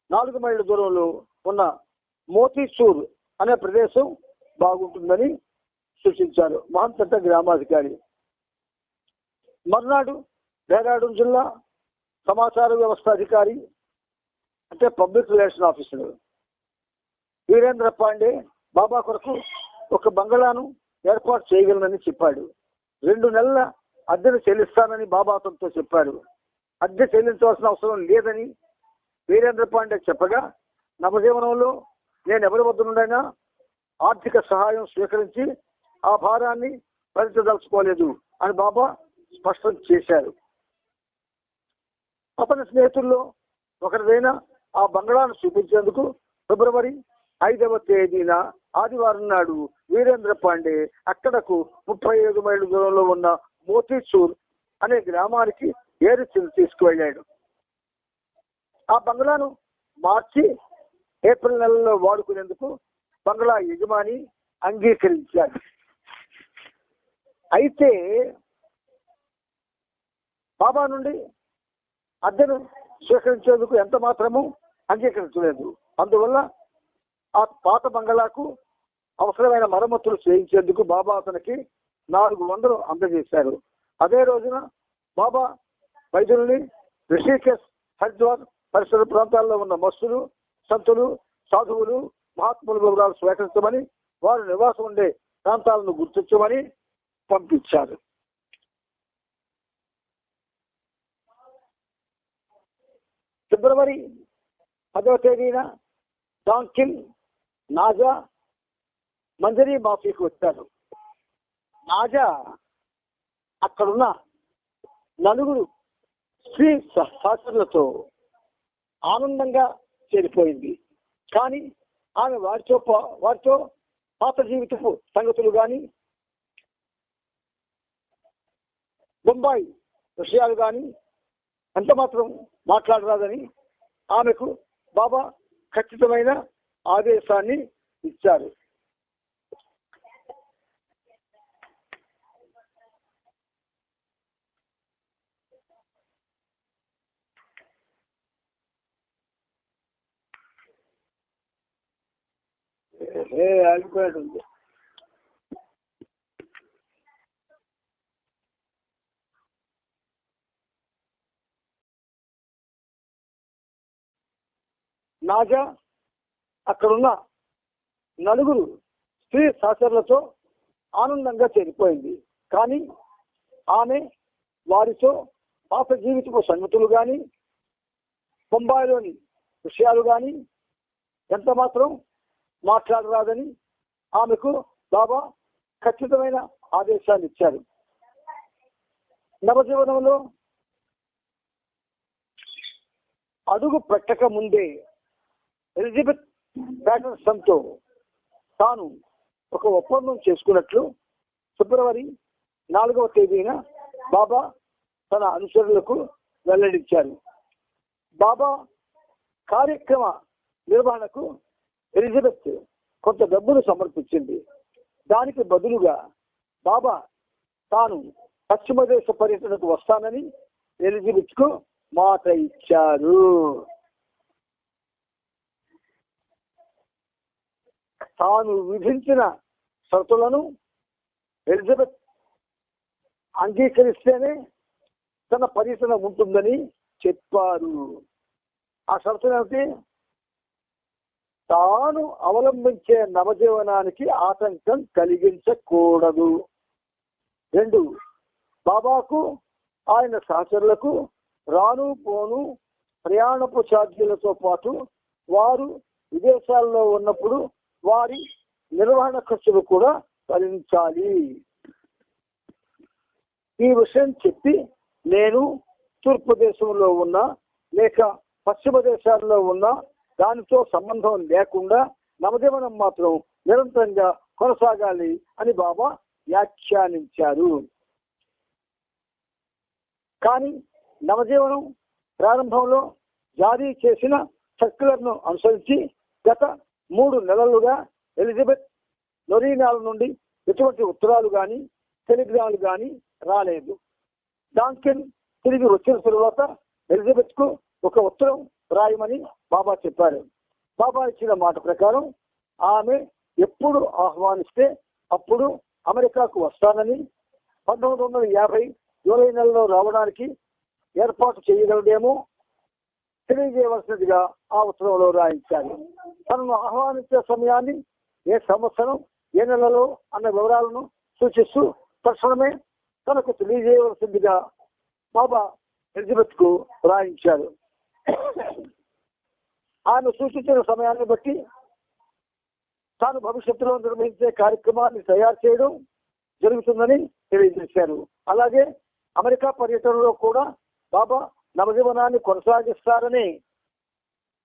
4 మైళ్ళ దూరంలో ఉన్న మోతీచూర్ అనే ప్రదేశం బాగుంటుందని సూచించారు మహంత్ అంటే గ్రామాధికారి. మర్నాడు డెహ్రాడూన్ జిల్లా సమాచార వ్యవస్థ అధికారి అంటే public relation officer Virendra Pandey Baba కొరకు ఒక బంగళాను ఏర్పాటు చేయగలనని చెప్పాడు. 2 నెలల అద్దెను చెల్లిస్తానని బాబా అతనితో చెప్పాడు. అద్దె చెల్లించవలసిన అవసరం లేదని వీరేంద్ర పాండే చెప్పగా, నవజీవనంలో నేను ఎవరి వద్ద నుండైనా ఆర్థిక సహాయం స్వీకరించి ఆ భారాన్ని భరించదలుచుకోలేదు అని బాబా స్పష్టం చేశారు. అతని స్నేహితుల్లో ఒకరిదైన ఆ బంగళాను చూపించేందుకు ఫిబ్రవరి 5వ తేదీన ఆదివారం నాడు వీరేంద్ర పాండే అక్కడకు 35 మైళ్ళ దూరంలో ఉన్న మోతీచూర్ అనే గ్రామానికి ఏరిచిని తీసుకువెళ్ళాడు. ఆ బంగ్లాను మార్చి ఏప్రిల్ నెలలో వాడుకునేందుకు బంగ్లా యజమాని అంగీకరించాడు. అయితే బాబా నుండి అద్దెను స్వీకరించేందుకు ఎంత మాత్రము అంగీకరించలేదు. అందువల్ల ఆ పాత బంగ్లాకు అవసరమైన మరమ్మతులు చేయించేందుకు బాబా అతనికి 400 అందజేశారు. అదే రోజున బాబా వైద్యుల్ని రిషికేశ్, హరిద్వార్ పరిసర ప్రాంతాల్లో ఉన్న మస్తులు, సంతులు, సాధువులు, మహాత్ముల వివరాలు స్వీకరించమని, వారు నివాసం ఉండే ప్రాంతాలను గుర్తించమని పంపించారు. ఫిబ్రవరి 10వ తేదీన డాంకిన్, నాజా, మంజరీ మాఫీకి వచ్చారు. నాజా అక్కడున్న 4 స్త్రీ సహచరులతో ఆనందంగా చేరిపోయింది. కానీ ఆమె వారితో పాత జీవితపు సంగతులు కానీ, బొంబాయి విషయాలు కానీ ఎంత మాత్రం మాట్లాడరాదని ఆమెకు బాబా ఖచ్చితమైన ఆదేశాన్ని ఇచ్చారు. ఆగిపోయాడు. నాజా అక్కడున్న 4 స్త్రీ సహచరులతో ఆనందంగా చేరిపోయింది. కానీ ఆమె వారితో పాత జీవితపు సంగతులు కానీ, బొంబాయిలోని విషయాలు కానీ ఎంత మాత్రం మాట్లాడరాదని ఆమెకు బాబా ఖచ్చితమైన ఆదేశాలు ఇచ్చారు. నవజీవనంలో అడుగు పెట్టక ముందే ఎలిజబెత్ ప్యాటర్సన్తో తాను ఒక ఒప్పందం చేసుకున్నట్లు ఫిబ్రవరి 4వ తేదీన బాబా తన అనుచరులకు వెల్లడించారు. బాబా కార్యక్రమ నిర్వహణకు ఎలిజబెత్ కొంత డబ్బును సమర్పించింది. దానికి బదులుగా బాబా తాను పశ్చిమ దేశ పర్యటనకు వస్తానని ఎలిజబెత్ కు మాట ఇచ్చారు. తాను విధించిన షరతులను ఎలిజబెత్ అంగీకరిస్తేనే తన పర్యటన ఉంటుందని చెప్పారు. ఆ షరతులు ఏమిటి? తాను అవలంబించే నవజీవనానికి ఆటంకం కలిగించకూడదు. 2, బాబాకు ఆయన సహచరులకు రాను పోను ప్రయాణపు ఛార్జీలతో పాటు వారు విదేశాల్లో ఉన్నప్పుడు వారి నిర్వహణ ఖర్చులు కూడా భరించాలి. ఈ విషయం చెప్పి నేను తూర్పు దేశంలో ఉన్నా లేక పశ్చిమ దేశాల్లో ఉన్నా దానితో సంబంధం లేకుండా నవజీవనం మాత్రం నిరంతరంగా కొనసాగాలి అని బాబా వ్యాఖ్యానించారు. కానీ నవజీవనం ప్రారంభంలో జారీ చేసిన సర్క్యులర్ను అనుసరించి గత 3 నెలలుగా ఎలిజబెత్ లొరీనాల నుండి ఎటువంటి ఉత్తరాలు కానీ టెలిగ్రాములు కానీ రాలేదు. డాంకిన్ తిరిగి వచ్చిన తరువాత ఎలిజబెత్ కు ఒక ఉత్తరం రాయమని బాబా చెప్పారు. బాబా ఇచ్చిన మాట ప్రకారం ఆమె ఎప్పుడు ఆహ్వానిస్తే అప్పుడు అమెరికాకు వస్తానని 1950 జూలై నెలలో రావడానికి ఏర్పాటు చేయగలదేమో తెలియజేయవలసినదిగా ఆ ఉత్తరంలో రాయించారు. తనను ఆహ్వానించే సమయాన్ని, ఏ సంవత్సరం, ఏ నెలలో అన్న వివరాలను సూచిస్తూ తక్షణమే తనకు తెలియజేయవలసిందిగా బాబా ఎలిజబెత్ కు రాయించారు. ఆమె సూచించిన సమయాన్ని బట్టి తాను భవిష్యత్తులో నిర్వహించే కార్యక్రమాన్ని తయారు చేయడం జరుగుతుందని తెలియజేశారు. అలాగే అమెరికా పర్యటనలో కూడా బాబా నవజీవనాన్ని కొనసాగిస్తారని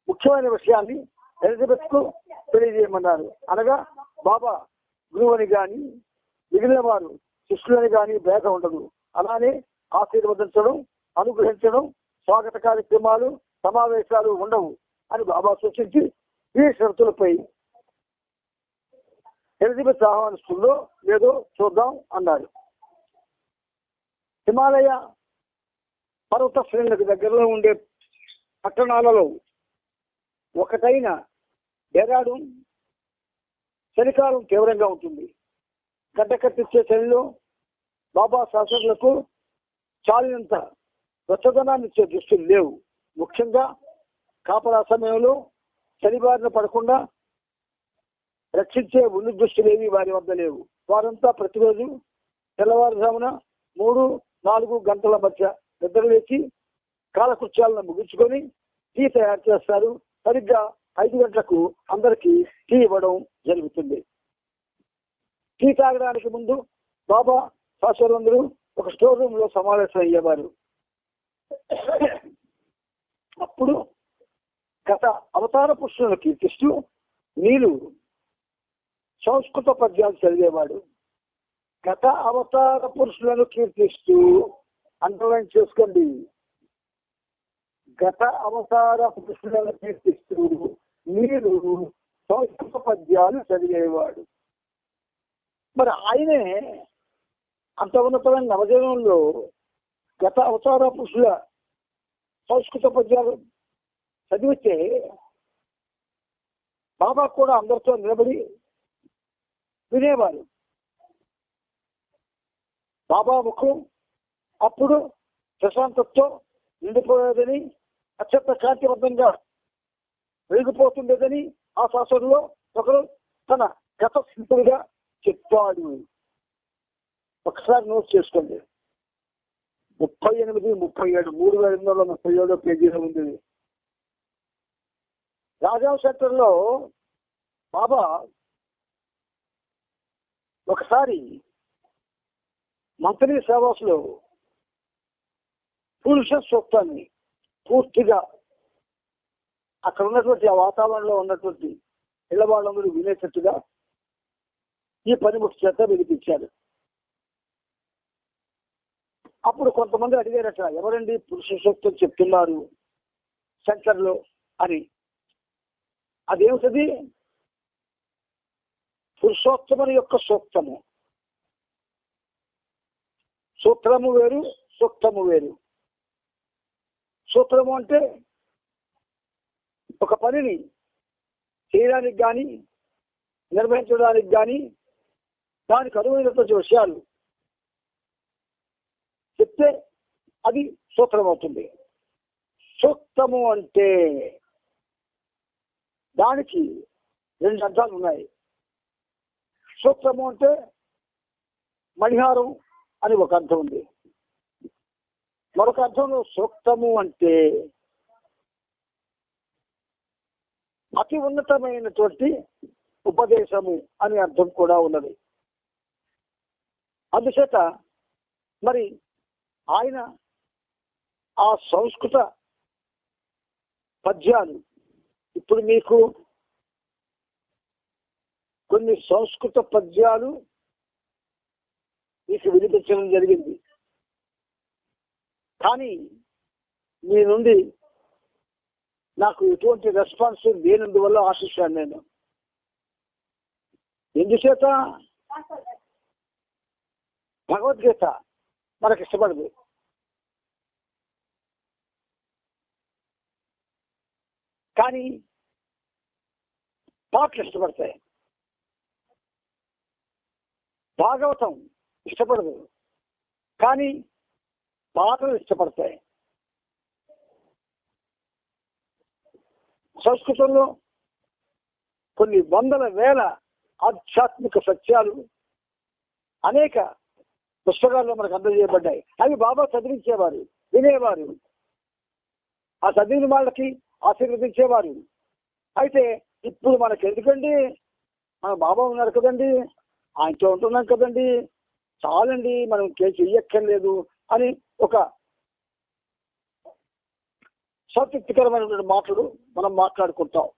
ముఖ్యమైన విషయాన్ని ఎలిజబెత్ కు తెలియజేయమన్నారు. అనగా బాబా గురువుని గాని మిగిలిన వారు శిష్యులని గాని భేదం ఉండదు. అలానే ఆశీర్వదించడం, అనుగ్రహించడం, స్వాగత కార్యక్రమాలు, సమావేశాలు ఉండవు అని బాబా సూచించి ఈ షరతులపై ఎలిజబెత్ ఆహ్వానిస్తుందో లేదో చూద్దాం అన్నారు. హిమాలయ పర్వత శ్రేణులకు దగ్గరలో ఉండే పట్టణాలలో ఒకటైన డెహ్రాడూన్ చలికాలం తీవ్రంగా ఉంటుంది. గడ్డకట్టించే చలిలో బాబా శాసకులకు చాలినంత వెచ్చదనాన్ని ఇచ్చే దుస్తులు లేవు. ముఖ్యంగా కాపలా సమయంలో చలిబారిన పడకుండా రక్షించే ఉన్ని దుస్తులేవి వారి వద్ద లేవు. వారంతా ప్రతిరోజు తెల్లవారుజామున 3-4 గంటల మధ్య నిద్ర లేచి కాలకృత్యాలను ముగించుకొని టీ తయారు చేస్తారు. సరిగ్గా 5 గంటలకు అందరికీ టీ ఇవ్వడం జరుగుతుంది. టీ తాగడానికి ముందు బాబా శాస్త్రులందరూ ఒక స్టోర్ రూమ్ లో సమావేశం అయ్యేవారు. అప్పుడు గత అవతార పురుషులను కీర్తిస్తూ నీళ్ళు సంస్కృత పద్యాలు చదివేవాడు. గత అవతార పురుషులను కీర్తిస్తూ అండర్లైన్ చేసుకోండి. గత అవతార పురుషులను కీర్తిస్తూ మీరు సంస్కృత పద్యాలు చదివేవాడు. మరి ఆయనే అంత ఉన్నతమైన నవజీవనంలో గత అవతార పురుషుల సంస్కృత పద్యాలు చదివితే బాబా కూడా అందరితో నిలబడి వినేవారు. బాబా ముఖం అప్పుడు ప్రశాంతతతో నిండిపోయేదని, అత్యంత కాంతివంతంగా వెలిగిపోతుండేదని ఆ శాసనంలో ఒకరు తన గత శిల్పుడిగా చెప్పాడు. ఒకసారి నోట్ చేసుకోండి. 38, 37, 3837 పేజీలో ఉంది. రాజా సెంటర్ లో బాబా ఒకసారి మంత్రి సేవాసులో పురుష సూక్తాన్ని పూర్తిగా అక్కడ ఉన్నటువంటి ఆ వాతావరణంలో ఉన్నటువంటి ఇళ్ల వాళ్ళందరూ వినేటట్టుగా ఈ పనిముట్టు చేత వినిపించారు. అప్పుడు కొంతమంది అడిగారట, ఎవరండి పురుష సూక్తం చెప్తున్నారు సెంటర్లో అని. అదేమిటది? పురుషోత్తముని యొక్క సూక్తము. సూత్రము వేరు, సూక్తము వేరు. సూత్రము అంటే ఒక పనిని చేయడానికి కానీ నిర్వహించడానికి కానీ దానికి అనువైనటువంటి విషయాలు చెప్తే అది సూత్రం అవుతుంది. సూక్తము అంటే దానికి 2 అర్థాలు ఉన్నాయి. సూక్తము అంటే మణిహారం అని ఒక అర్థం ఉంది. మరొక అర్థంలో సూక్తము అంటే అతి ఉన్నతమైనటువంటి ఉపదేశము అని అర్థం కూడా ఉన్నది. అందుచేత మరి ఆయన ఆ సంస్కృత పద్యాలు ఇప్పుడు మీకు కొన్ని సంస్కృత పద్యాలు మీకు వినిపించడం జరిగింది. కానీ మీ నుండి నాకు ఎటువంటి రెస్పాన్స్ లేనందువల్ల ఆశిస్తాను నేను. ఎందుచేత భగవద్గీత మనకి ఇష్టపడదు. కానీ పాటలు ఇష్టపడతాయి. భాగవతం ఇష్టపడదు, కానీ పాటలు ఇష్టపడతాయి. సంస్కృతంలో కొన్ని వందల వేల ఆధ్యాత్మిక సత్యాలు అనేక పుస్తకాల్లో మనకు అందజేయబడ్డాయి. అవి బాబా చదివించేవారు, వినేవారు, ఆ చదివిన వాళ్ళకి ఆశీర్వదించేవారు. అయితే ఇప్పుడు మనకి ఎందుకండి, మన బాబా ఉన్నారు కదండి, ఆయనతో ఉంటున్నాం కదండి, చాలండి, మనం ఇంకేం చెయ్యక్కర్లేదు అని ఒక సంతృప్తికరమైనటువంటి మాటలు మనం మాట్లాడుకుంటాం.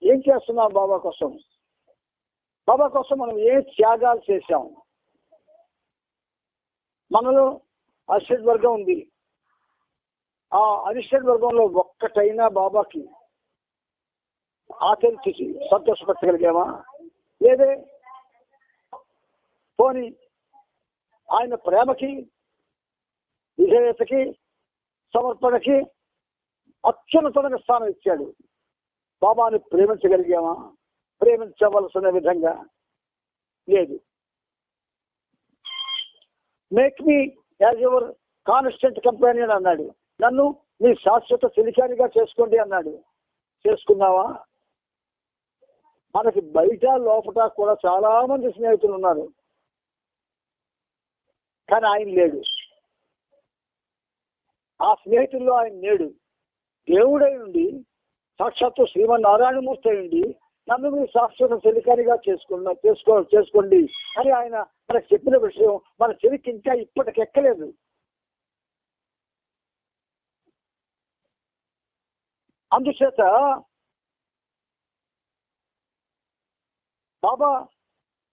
ఏం చేస్తున్నాం బాబా కోసం? బాబా కోసం మనం ఏ త్యాగాలు చేశాం? మనలో అరిషడ్ వర్గం ఉంది. ఆ అరిషడ్ వర్గంలో ఒక్కటైనా బాబాకి ఆచరించి సంతోషపెట్టగలిగామా? లేదే. పోని ఆయన ప్రేమకి, విధేయతకి, సమర్పణకి అత్యున్నతమైన స్థానం ఇచ్చాడు. బాబాని ప్రేమించగలిగామా? ప్రేమించవలసిన విధంగా లేదు. Make me as your constant companion అన్నాడు. నన్ను మీ శాశ్వత సిలికానిగా చేసుకోండి అన్నాడు. చేసుకున్నావా? మనకి బయట లోపల కూడా చాలా మంది స్నేహితులు ఉన్నారు, కానీ ఆయన లేడు. ఆ స్నేహితుల్లో ఆయన లేడు. దేవుడై ఉండి, సాక్షాత్తు శ్రీమన్నారాయణమూర్తి అయి ఉండి, నన్ను మీ శాశ్వత సిలికానిగా చేసుకోండి అని ఆయన మనకు చెప్పిన విషయం మన చెవికి ఇంకా ఇప్పటికెక్కలేదు. అందుచేత బాబా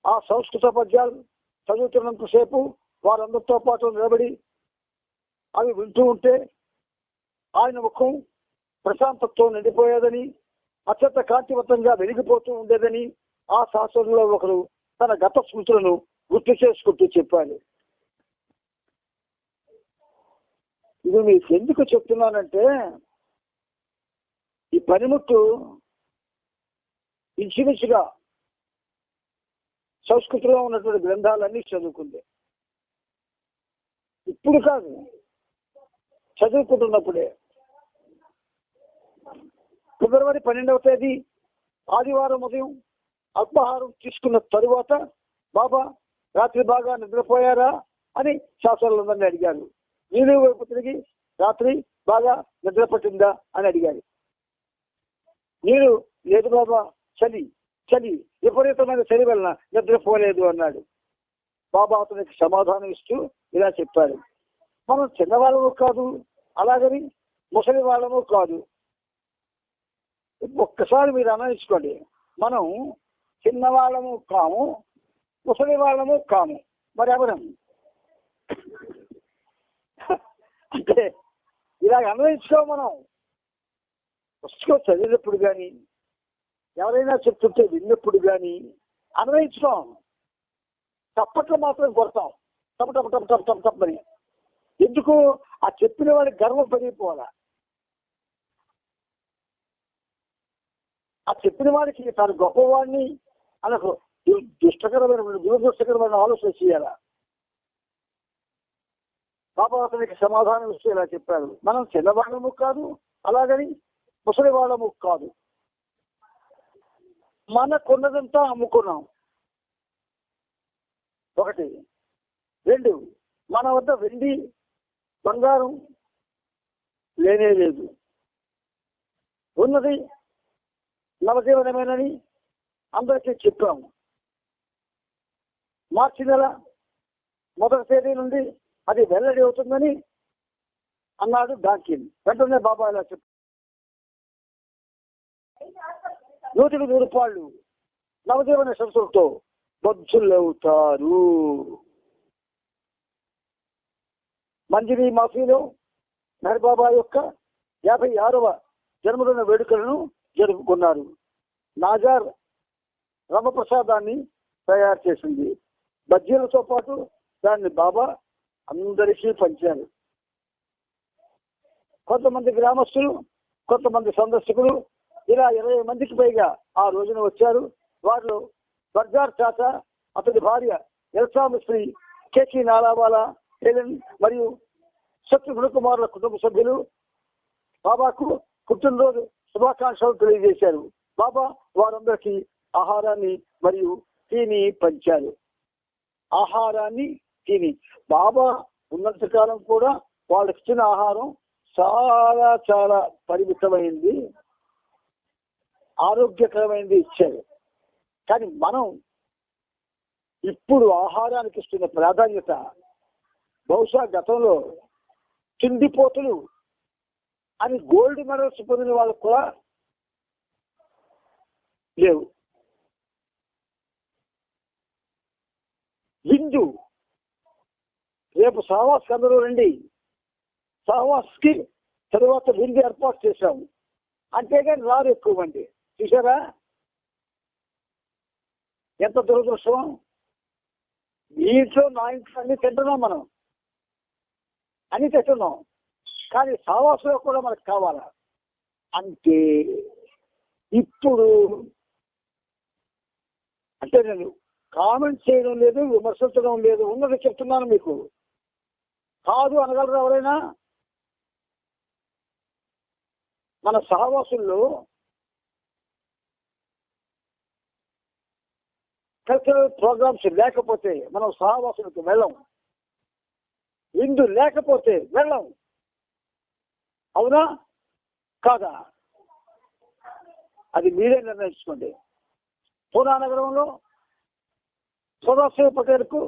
ఆ సంస్కృత పద్యాలు చదువుతున్నంతసేపు వారందరితో పాటు నిలబడి అవి వింటూ ఉంటే ఆయన ముఖం ప్రశాంతతో నిండిపోయేదని, అత్యంత కాంతివంతంగా వెలిగిపోతూ ఉండేదని ఆ శాస్త్రంలో ఒకరు తన గత స్మృతులను గుర్తు చేసుకుంటూ చెప్పాలి. ఇది మీకు ఎందుకు చెప్తున్నానంటే, ఈ పనిముట్టు ఇంచుమించుగా సంస్కృతిలో ఉన్నటువంటి గ్రంథాలన్నీ చదువుకుంది. ఇప్పుడు కాదు, చదువుకుంటున్నప్పుడే. ఫిబ్రవరి 12వ తేదీ ఆదివారం ఉదయం అల్పాహారం తీసుకున్న తరువాత బాబా రాత్రి బాగా నిద్రపోయారా అని శాస్త్రాలందరినీ అడిగారు. నీరు వైపు తిరిగి రాత్రి బాగా నిద్ర పట్టిందా అని అడిగారు. నీరు లేదు బాబా, చలి చలి విపరీతమైన చలి వలన నిద్రపోలేదు అన్నాడు. బాబా అతనికి సమాధానం ఇస్తూ ఇలా చెప్పాడు, మనం చిన్నవాళ్ళము కాదు, అలాగని ముసలి వాళ్ళము కాదు. ఒక్కసారి మీరు అన్వయించుకోండి, మనం చిన్నవాళ్ళము కాము, ముసలి వాళ్ళము కాము, మరి ఎవరం? అంటే ఇలాగ అన్వయించుకో. మనం పుస్తకం చదివినప్పుడు కానీ, ఎవరైనా చెప్తుంటే విన్నప్పుడు కానీ అన్వయించుకోం. తప్పట్లో మాత్రం కొడతాం, టప్ టప్ టప్ టప్ టప్ తప్పని. ఎందుకు? ఆ చెప్పిన వాడికి గర్వం పెరిగిపోవాలా. ఆ చెప్పిన వాడికి తాను గొప్పవాడిని అనకు దురదృష్టకరమైన ఆలోచన చేయాలా. బాబా అతనికి సమాధానం ఇస్తే ఇలా చెప్పాడు, మనం చిన్నవాళ్ళము కాదు, అలాగని ముసలి వాళ్ళము కాదు. మనకున్నదంతా అమ్ముకున్నాం. ఒకటి. రెండు, మన వద్ద వెండి బంగారం లేనే లేదు. ఉన్నది నవజీవనమేనని అందరికీ చెప్పాము. మార్చి నెల 1వ తేదీ నుండి అది వెల్లడి అవుతుందని అన్నాడు డాకిన్. వెంటనే బాబా ఇలా చెప్పారు, 100కి 100 రూపాయలు నవజీవన సంస్థలతో బొజ్జులవుతారు. మంజిరి మాఫీలో మెహర్ బాబా యొక్క 56వ జన్మదిన వేడుకలను జరుపుకున్నారు. నాజార్ రమప్రసాదాన్ని తయారు చేసింది. బజ్జీలతో పాటు దాన్ని బాబా అందరికీ పంచారు. కొంతమంది గ్రామస్తులు, కొంతమంది సందర్శకులు ఇలా 20 మందికి పైగా ఆ రోజున వచ్చారు. వారిలో బర్జార్ చాచా, అతడి భార్య ఎల్సా మిస్త్రీ, కేకి నాలావాలా, హెలెన్ మరియు శత్రుఘ్న కుమారుల కుటుంబ సభ్యులు బాబాకు పుట్టినరోజు శుభాకాంక్షలు తెలియజేశారు. బాబా వారందరికీ ఆహారాన్ని మరియు టీని పంచారు. ఆహారాన్ని, టీని. బాబా ఉన్నంత కాలం కూడా వాళ్ళకి ఇచ్చిన ఆహారం చాలా చాలా పరిమితమైంది, ఆరోగ్యకరమైనది ఇచ్చారు. కానీ మనం ఇప్పుడు ఆహారానికి ఇస్తున్న ప్రాధాన్యత బహుశా గతంలో తిండిపోతులు అని గోల్డ్ మెడల్స్ పొందిన వాళ్ళకు కూడా లేవు. విందు, రేపు సహవాస్కి అందరూ రండి, సహవాస్కి తరువాత విందు ఏర్పాటు చేశాము అంతేగాని రారు ఎక్కువ మంది. చూసారా ఎంత దురదృష్టం. మీ ఇంట్లో నా ఇంట్లో అన్ని తింటున్నాం, మనం అన్ని తింటున్నాం, కానీ సహవాసంలో కూడా మనకు కావాలా అంటే ఇప్పుడు అంటే నేను కామెంట్ చేయడం లేదు, విమర్శించడం లేదు, ఉన్నది చెప్తున్నాను మీకు. కాదు అనగలరు ఎవరైనా? మన సహవాసుల్లో కల్చరల్ ప్రోగ్రామ్స్ లేకపోతే మనం సహవాసులకు వెళ్ళం, విందు లేకపోతే వెళ్ళం. అవునా కాదా? అది మీరే నిర్ణయించుకోండి. పూనా నగరంలో సదాశివ పటేల్కు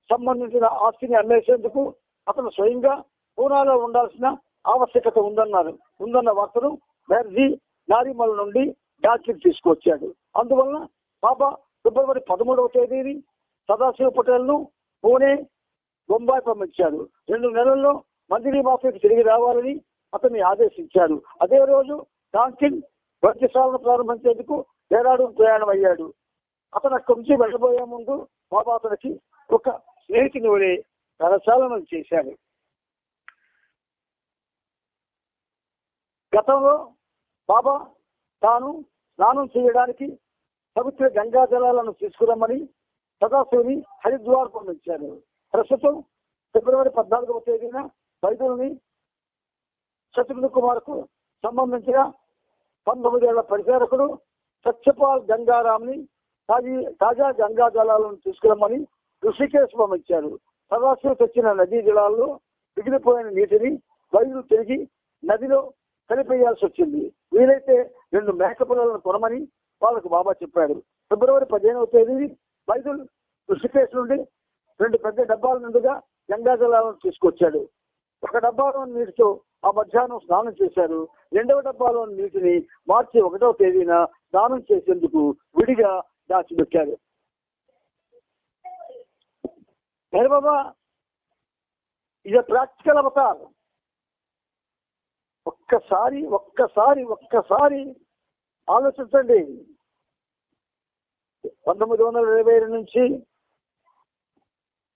సంబంధించిన ఆస్తిని అమ్మేసేందుకు అతను స్వయంగా పూనాలో ఉండాల్సిన ఆవశ్యకత ఉందన్న వార్తను బెర్జీ నారిమల్ నుండి డార్జిలింగ్ తీసుకొచ్చాడు. అందువలన బాబా ఫిబ్రవరి 13వ తేదీని సదాశివ పటేల్ను పూణే, బొంబాయి పంపించారు. 2 నెలల్లో మందిరి మాఫీకి తిరిగి రావాలని అతన్ని ఆదేశించారు. అదే రోజు డార్జిలింగ్ వైద్యశాలను ప్రారంభించేందుకు డెహ్రాడూన్ ప్రయాణం అయ్యాడు. అతను అక్కడి నుంచి వెళ్ళబోయే ముందు బాబా అతనికి ఒక స్నేహితుని వలె కరచాలనం చేశాడు. గతంలో బాబా తాను స్నానం చేయడానికి పవిత్ర గంగా జలాలను తీసుకురమ్మని సదాశివుని హరిద్వార్ పంపించారు. ప్రస్తుతం ఫిబ్రవరి 14వ తేదీన బైబిల్ని శత్రుఘ్న కుమార్కు సంబంధించిన 19 ఏళ్ల పరిచారకుడు సత్యపాల్ గంగారాంని తాజా గంగా జలాలను తీసుకురమ్మని ఋషికేశ్ పంపించారు. సదాశివ తెచ్చిన నదీ జలాల్లో మిగిలిపోయిన నీటిని బయలు తిరిగి నదిలో కలిపేయాల్సి వచ్చింది. వీలైతే 2 మేకపిల్లలను కొనమని వాళ్ళకు బాబా చెప్పాడు. ఫిబ్రవరి 15వ తేదీ బైదుల్ ఋషికేశ్ నుండి 2 పెద్ద డబ్బాల నిండుగా గంగా జలాలను తీసుకొచ్చాడు. ఒక డబ్బాలోని నీటితో ఆ మధ్యాహ్నం స్నానం చేశారు. 2వ డబ్బాలోని నీటిని మార్చి 1వ తేదీన స్నానం చేసేందుకు విడిగా దాచిపెట్టారు. బాబా ఇది ప్రాక్టికల్ అవతార్. ఒక్కసారి ఆలోచించండి. 1922 నుంచి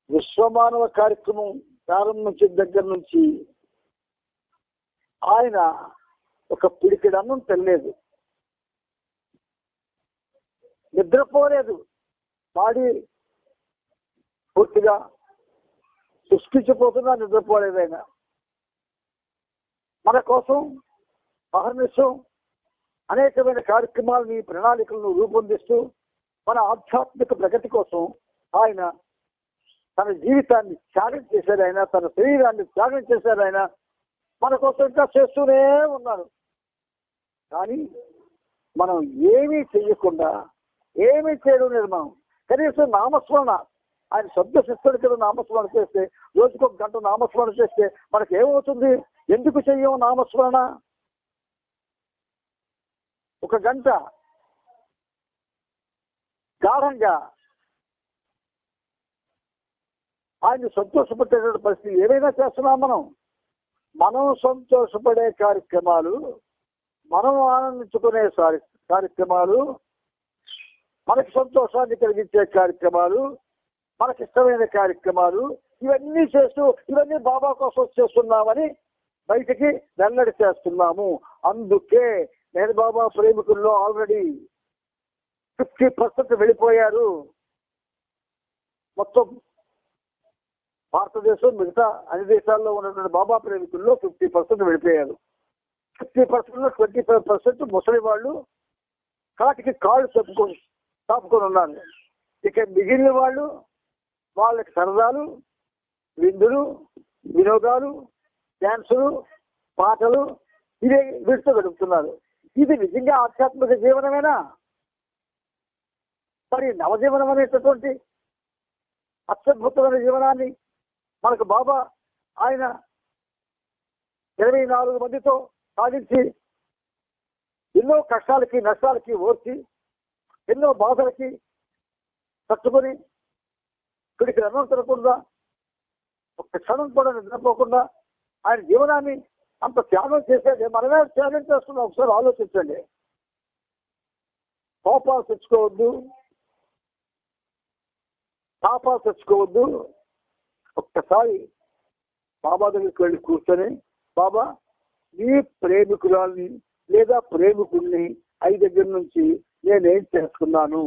విశ్వమానవ కార్యక్రమం ప్రారంభించిన దగ్గర నుంచి ఆయన ఒక పిడికిడి అన్నం తినలేదు, నిద్రపోలేదు, బాడీ పూర్తిగా సృష్టించిపోతున్నా నిద్రపోలేదు. ఆయన మన కోసం అహర్నిశం అనేకమైన కార్యక్రమాలని, ప్రణాళికలను రూపొందిస్తూ మన ఆధ్యాత్మిక ప్రగతి కోసం ఆయన తన జీవితాన్ని త్యాగం చేశారు. ఆయన తన శరీరాన్ని త్యాగం చేశారు. ఆయన మన కోసం ఇంకా చేస్తూనే ఉన్నారు. కానీ మనం ఏమీ చెయ్యకుండా, ఏమీ చేయడం లేదు. మనం కనీసం నామస్మరణ, ఆయన శబ్ద శిస్తుడి కదా నామస్మరణ చేస్తే, రోజుకు 1 గంట నామస్మరణ చేస్తే మనకి ఏమవుతుంది? ఎందుకు చెయ్యం నామస్మరణ? 1 గంట గాఢంగా ఆయన్ని సంతోషపెట్టేటువంటి పరిస్థితి ఏమైనా చేస్తున్నాం. మనం సంతోషపడే కార్యక్రమాలు, మనం ఆనందించుకునే కార్యక్రమాలు, మనకి సంతోషాన్ని కలిగించే కార్యక్రమాలు, మనకి ఇష్టమైన కార్యక్రమాలు, ఇవన్నీ చేస్తూ ఇవన్నీ బాబా కోసం చేస్తున్నామని బయటికి వెల్లడి చేస్తున్నాము. అందుకే మెహర్ బాబా ప్రేమికుల్లో ఆల్రెడీ 50% వెళ్ళిపోయారు. మొత్తం భారతదేశం మిగతా అన్ని దేశాల్లో ఉన్నటువంటి బాబా ప్రేమికుల్లో 50% వెళ్ళిపోయారు. 50%లో 25% ముసలి వాళ్ళు కాటికి కాళ్ళు తాపుకొని ఉన్నారు. ఇక మిగిలిన వాళ్ళు వాళ్ళకి సరదాలు, విందులు, వినోదాలు, డ్యాన్సులు, పాటలు ఇదే వీటితో గడుపుతున్నారు. ఇది నిజంగా ఆధ్యాత్మిక జీవనమేనా? మరి నవజీవనం అనేటటువంటి అత్యద్భుతమైన జీవనాన్ని మనకు బాబా ఆయన 24 మందితో సాధించి ఎన్నో కష్టాలకి నష్టాలకి ఓర్చి ఎన్నో బాధలకి తట్టుకొని ఇక్కడికి అన్నం తినకుండా ఒక్క క్షణం కూడా నిద్రపోకుండా ఆయన జీవనాన్ని అంత త్యాగం చేసేది మనమే త్యాగం చేస్తున్నాం. ఒకసారి ఆలోచించండి. కోపాలు తెచ్చుకోవద్దు, తాపాలు తెచ్చుకోవద్దు. ఒక్కసారి బాబా దగ్గరికి వెళ్ళి కూర్చొని, బాబా నీ ప్రేమికురాల్ని లేదా ప్రేమికుల్ని అయి దగ్గర నుంచి నేనేం చేసుకున్నాను,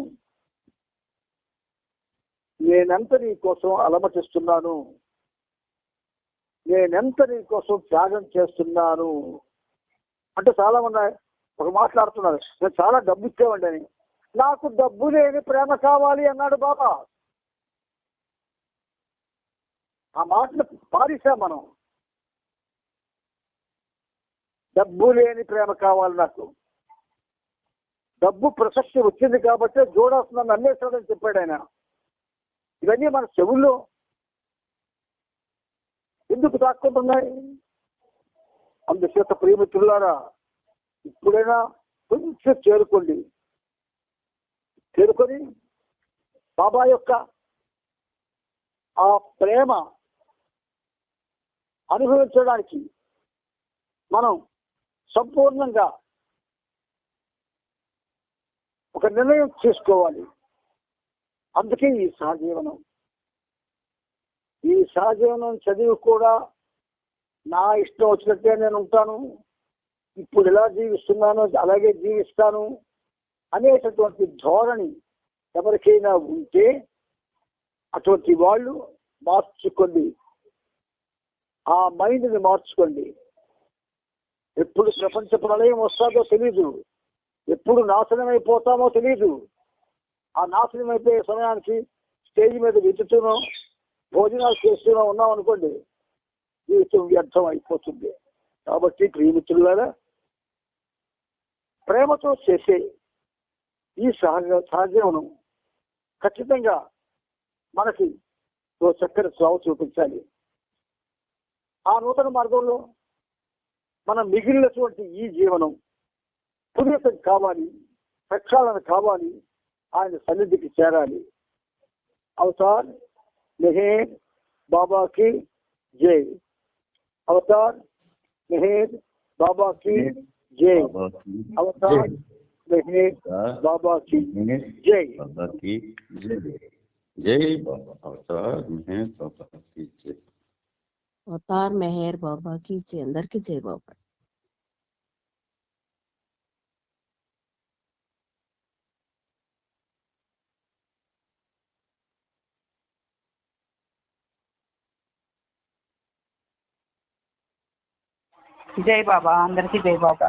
నేనెంత నీ కోసం అలమటిస్తున్నాను, నేనెంత నీ కోసం త్యాగం చేస్తున్నాను అంటే చాలా మంది ఒక మాట్లాడుతున్నారు, నేను చాలా డబ్బు ఇచ్చేవాడి అని. నాకు డబ్బు లేని ప్రేమ కావాలి అన్నాడు బాబా. ఆ మాటను పారిసాం మనం. డబ్బు లేని ప్రేమ కావాలి నాకు. డబ్బు ప్రసక్తి వచ్చింది కాబట్టి జోడాస్ నన్ను అన్వేషాడని చెప్పాడు ఆయన. ఇవన్నీ మన చెవుల్లో ఎందుకు తాక్కుంటున్నాయి? అందుచేత ప్రియమిత్రులారా, ఇప్పుడైనా కొంచెం చేరుకొని బాబా యొక్క ఆ ప్రేమ అనుభవించడానికి మనం సంపూర్ణంగా ఒక నిర్ణయం చేసుకోవాలి. అందుకే ఈ సహజీవనం. ఈ సహజీవనం చదివి కూడా నా ఇష్టం వచ్చినట్టే నేను ఉంటాను, ఇప్పుడు ఎలా జీవిస్తున్నానో అలాగే జీవిస్తాను అనేటటువంటి ధోరణి ఎవరికైనా ఉంటే అటువంటి వాళ్ళు మార్చుకోండి. ఆ మైండ్ని మార్చుకోండి. ఎప్పుడు ప్రపంచ ప్రళయం వస్తుందో తెలీదు, ఎప్పుడు నాశనం అయిపోతామో తెలీదు. ఆ నాశనం అయిపోయే సమయానికి స్టేజ్ మీద విచ్చుతూనో భోజనాలు చేస్తూనో ఉన్నాం అనుకోండి, జీవితం వ్యర్థం అయిపోతుంది. కాబట్టి ప్రియమిత్రులారా, ప్రేమతో చేసే ఈ సహజీవనం ఖచ్చితంగా మనకి ఓ చక్కని త్రోవ చూపించాలి. ఆ నూతన మార్గంలో మనం మిగిలినటువంటి ఈ జీవనం పునీతం కావాలి, ప్రక్షాళన కావాలి, ఆయన సన్నిధికి చేరాలి. అవతార్ మెహర్ బాబా की जय. अवतार मेहर बाबा की जय. अवतार मेहर बाबा की जय. जय बाबा. अवतार मेहर बाबा की जय. అవతార్ మెహర్ బాబాకి జై. అందరికీ జై బాబా. జై బాబా. అందరికీ జై బాబా.